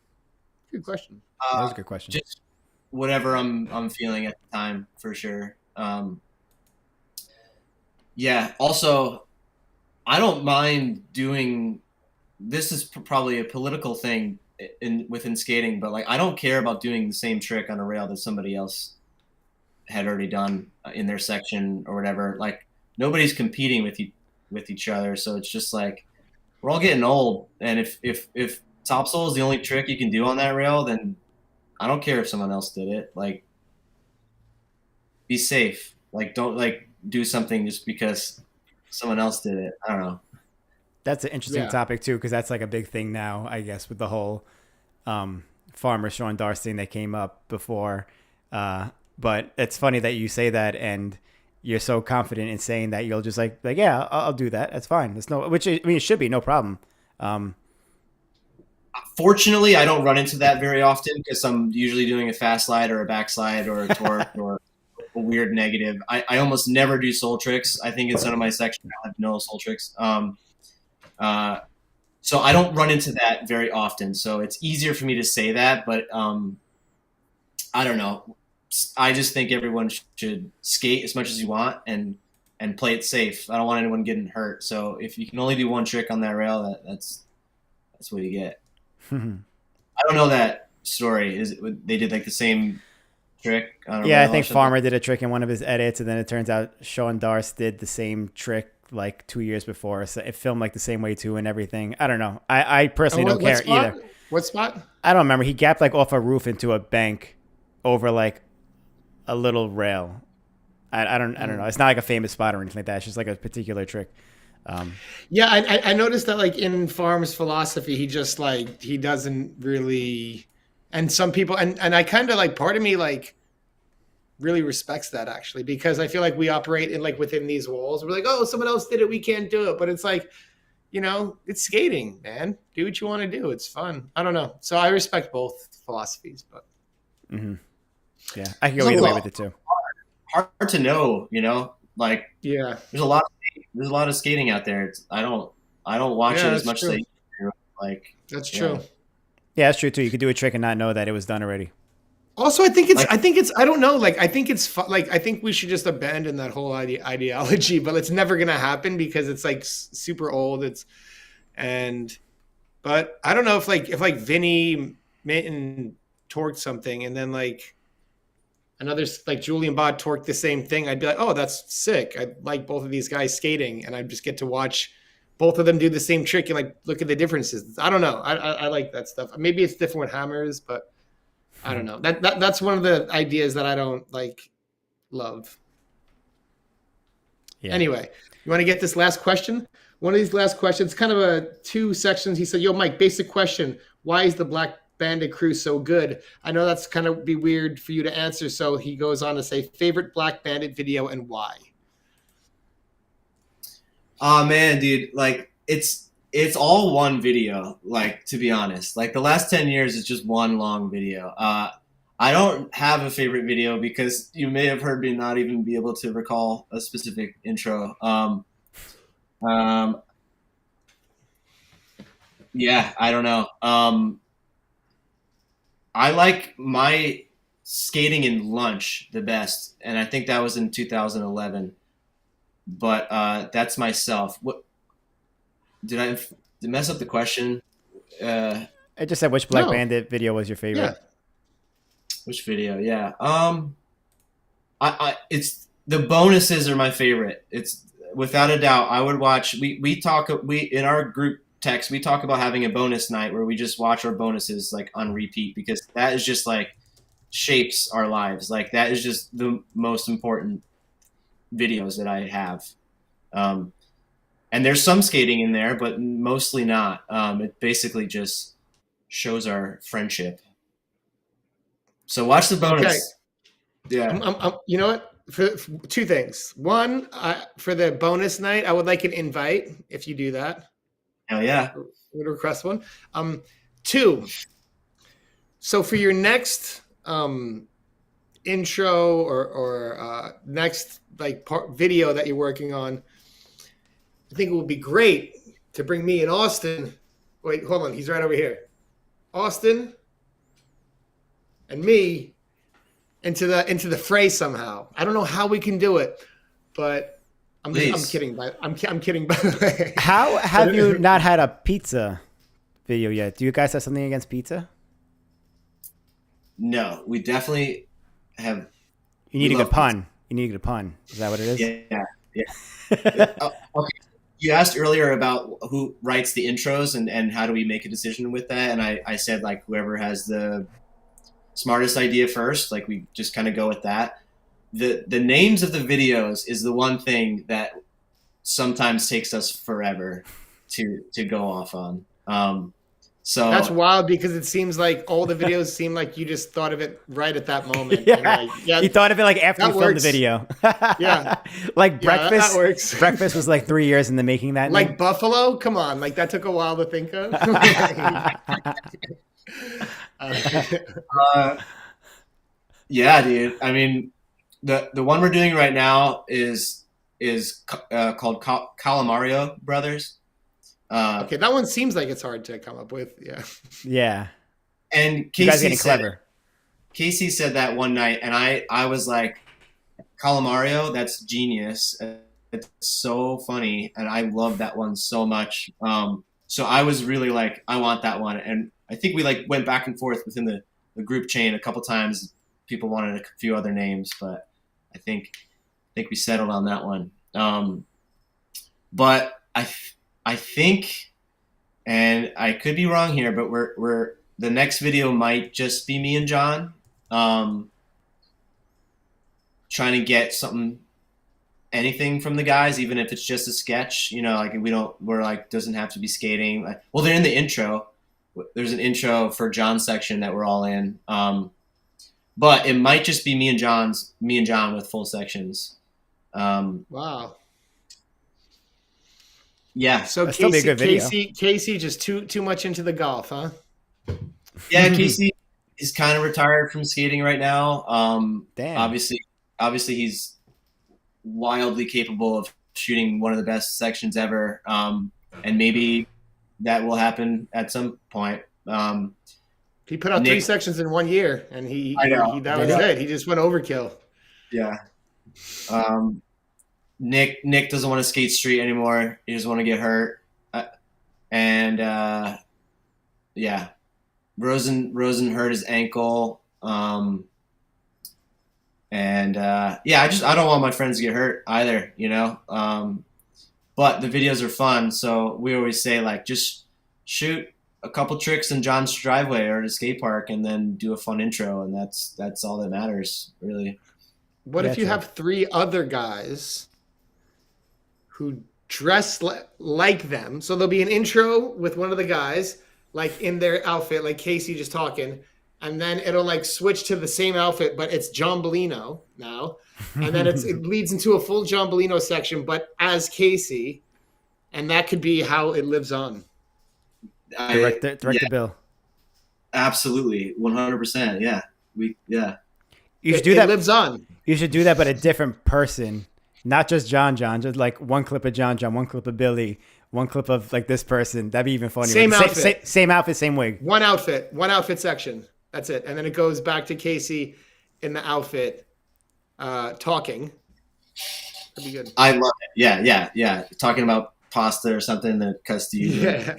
Good question. That was a good question. Just whatever I'm feeling at the time, for sure. Yeah. Also, I don't mind doing. This is probably a political thing within skating, but like I don't care about doing the same trick on a rail that somebody else had already done in their section or whatever. Like nobody's competing with each other, so it's just like we're all getting old, and if topsoul is the only trick you can do on that rail, then I don't care if someone else did it. Like be safe. Like don't like do something just because someone else did it. I don't know. That's an interesting topic too, because that's like a big thing now, I guess, with the whole farmer Sean Darce thing that came up before. But it's funny that you say that, and you're so confident in saying that you'll just like yeah, I'll do that. That's fine. It should be no problem. Fortunately, I don't run into that very often because I'm usually doing a fast slide or a back slide or a torque or a weird negative. I almost never do soul tricks. I think in some of my sections I have no soul tricks. So I don't run into that very often. So it's easier for me to say that, but I don't know. I just think everyone should skate as much as you want and play it safe. I don't want anyone getting hurt. So if you can only do one trick on that rail, that's what you get. I don't know that story? Is it, they did like the same trick on a Yeah, I rail or think something? Farmer did a trick in one of his edits, and then it turns out Sean Darst did the same trick like 2 years before. So it filmed like the same way too and everything. I don't know. I personally don't care either. What spot? I don't remember. He gapped like off a roof into a bank over like a little rail. I don't know. It's not like a famous spot or anything like that. It's just like a particular trick. Yeah, I noticed that like in Farm's philosophy, he just like he doesn't really, and some people and I kind of like part of me like really respects that actually because I feel like we operate in like within these walls. We're like, oh, someone else did it, we can't do it, but it's like, it's skating, man. Do what you want to do. It's fun. I don't know. So I respect both philosophies, but yeah, I can go either way with it too. Hard to know, like yeah, there's a lot of skating out there. I don't watch it as much as I used to. Like that's true. Yeah, that's true too. You could do a trick and not know that it was done already. Also, I think it's I don't know. Like, I think it's like, I think we should just abandon that whole ideology, but it's never going to happen because it's like super old. But I don't know if Vinny Minton torqued something and then like another, like Julian Bod torqued the same thing. I'd be like, oh, that's sick. I like both of these guys skating and I just get to watch both of them do the same trick and like, look at the differences. I don't know. I like that stuff. Maybe it's different with hammers, but I don't know. That's one of the ideas that I don't like love. Yeah. Anyway, you want to get this last question? One of these last questions, kind of a 2 sections. He said, yo, Mike, basic question. Why is the Black Bandit crew so good? I know that's kind of be weird for you to answer. So he goes on to say, favorite Black Bandit video and why? Oh man, dude, like it's all one video, like, to be honest. Like the last 10 years is just one long video. I don't have a favorite video because you may have heard me not even be able to recall a specific intro. Yeah, I don't know. I like my skating in lunch the best, and I think that was in 2011. But that's myself. What did I mess up the question? I just said which Black Bandit video was your favorite. Yeah. Which video? Yeah. I it's the bonuses are my favorite. It's without a doubt. I would watch. We in our group text we talk about having a bonus night where we just watch our bonuses like on repeat because that is just like shapes our lives. Like that is just the most important videos that I have. And there's some skating in there, but mostly not. It basically just shows our friendship. So watch the bonus. Okay. Yeah. You know what? For 2 things. One, for the bonus night, I would like an invite if you do that. Hell yeah. Would request one. 2. So for your next intro or next like video that you're working on, I think it would be great to bring me and Austin. Wait, hold on. He's right over here. Austin and me into the fray somehow. I don't know how we can do it, but I'm kidding. I'm kidding. By the way, how have you not had a pizza video yet? Do you guys have something against pizza? No, we definitely have. You need a good pun. You need a good pun. Is that what it is? Yeah. Okay. You asked earlier about who writes the intros and how do we make a decision with that, and I said like whoever has the smartest idea first, like we just kind of go with that. The names of the videos is the one thing that sometimes takes us forever to go off on. So that's wild because it seems like all the videos seem like you just thought of it right at that moment. Yeah, you thought of it like after you filmed the video. Yeah, like breakfast. That works. Breakfast was like 3 years in the making. That like name. Buffalo. Come on, like that took a while to think of. Yeah, dude. I mean, the one we're doing right now is called Calamario Brothers. Okay, that one seems like it's hard to come up with. Yeah. Yeah. And Casey said that one night, and I was like, Calamario, that's genius. It's so funny, and I love that one so much. So I was really like, I want that one, and I think we like went back and forth within the group chain a couple times. People wanted a few other names, but I think we settled on that one. But I think, and I could be wrong here, but we're the next video might just be me and John, trying to get anything from the guys, even if it's just a sketch, like we're like, doesn't have to be skating. Like, well, they're in the intro. There's an intro for John's section that we're all in. But it might just be me and John with full sections. Wow. Yeah. So That'd still be a good video. Casey just too much into the golf, huh? Yeah, Casey is kind of retired from skating right now. Damn. Obviously he's wildly capable of shooting one of the best sections ever. And maybe that will happen at some point. He put out 3 sections in 1 year, and that was it. He just went overkill. Yeah. Nick doesn't want to skate street anymore. He doesn't want to get hurt. Yeah. Rosen hurt his ankle. I don't want my friends to get hurt either, but the videos are fun. So we always say, like, just shoot a couple tricks in John's driveway or at a skate park and then do a fun intro. And that's all that matters, really. What if you have 3 other guys who dress like them? So there'll be an intro with one of the guys, like in their outfit, like Casey just talking, and then it'll like switch to the same outfit, but it's John Bellino now. And then it leads into a full John Bellino section, but as Casey. And that could be how it lives on. Direct the bill. Absolutely. 100%. Yeah. You should do that. It lives on. You should do that, but a different person. Not just John, just like one clip of John, one clip of Billy, one clip of like this person. That'd be even funnier. Same outfit. Same outfit, same wig. One outfit section. That's it. And then it goes back to Casey in the outfit talking. That'd be good. I love it. Yeah. Talking about pasta or something that cuts to you. Yeah.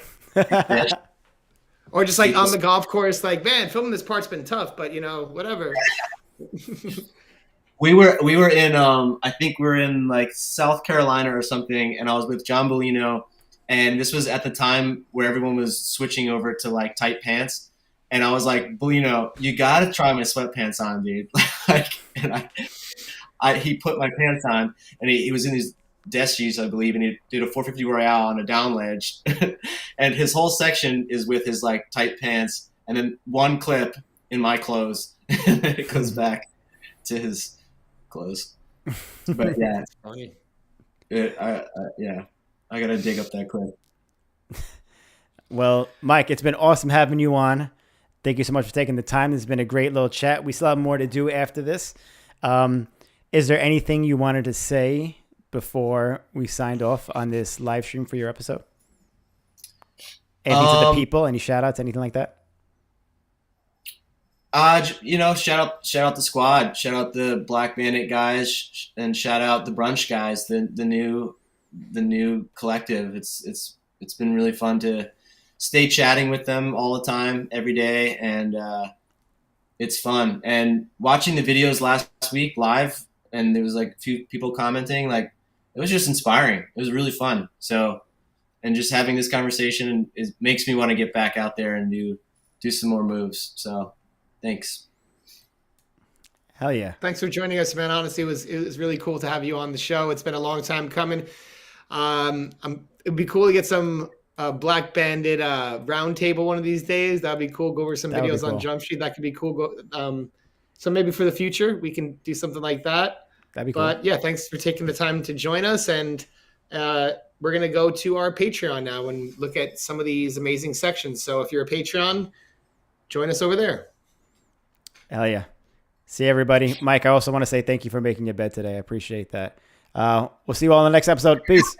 Or just like on the golf course, like, man, filming this part's been tough, but whatever. We were in I think we were in like South Carolina or something, and I was with John Bellino, and this was at the time where everyone was switching over to like tight pants, and I was like, Bellino, you gotta try my sweatpants on, dude. He put my pants on, and he was in his desk shoes, I believe, and he did a 450 Royale on a down ledge, and his whole section is with his like tight pants, and then one clip in my clothes, and then it goes back to his clothes. But yeah, That's funny. I gotta dig up that clip. Well, Mike, it's been awesome having you on. Thank you so much for taking the time. This has been a great little chat. We still have more to do after this. Is there anything you wanted to say before we signed off on this live stream for your episode? Anything to the people? Any shout outs? Anything like that? Shout out the squad, shout out the Black Bandit guys, and shout out the Brunch guys, the new collective. It's been really fun to stay chatting with them all the time, every day, and it's fun. And watching the videos last week live, and there was like a few people commenting, like, it was just inspiring. It was really fun. So, and just having this conversation makes me want to get back out there and do some more moves. So. Thanks. Hell yeah. Thanks for joining us, man. Honestly, it was really cool to have you on the show. It's been a long time coming. It'd be cool to get some Black Bandit roundtable one of these days. That'd be cool. Go over some videos on Jump Street. That could be cool. So maybe for the future, we can do something like that. That'd be cool. But yeah, thanks for taking the time to join us. And we're going to go to our Patreon now and look at some of these amazing sections. So if you're a Patreon, join us over there. Hell yeah. See everybody. Mike, I also want to say thank you for making your bed today. I appreciate that. We'll see you all in the next episode. Peace.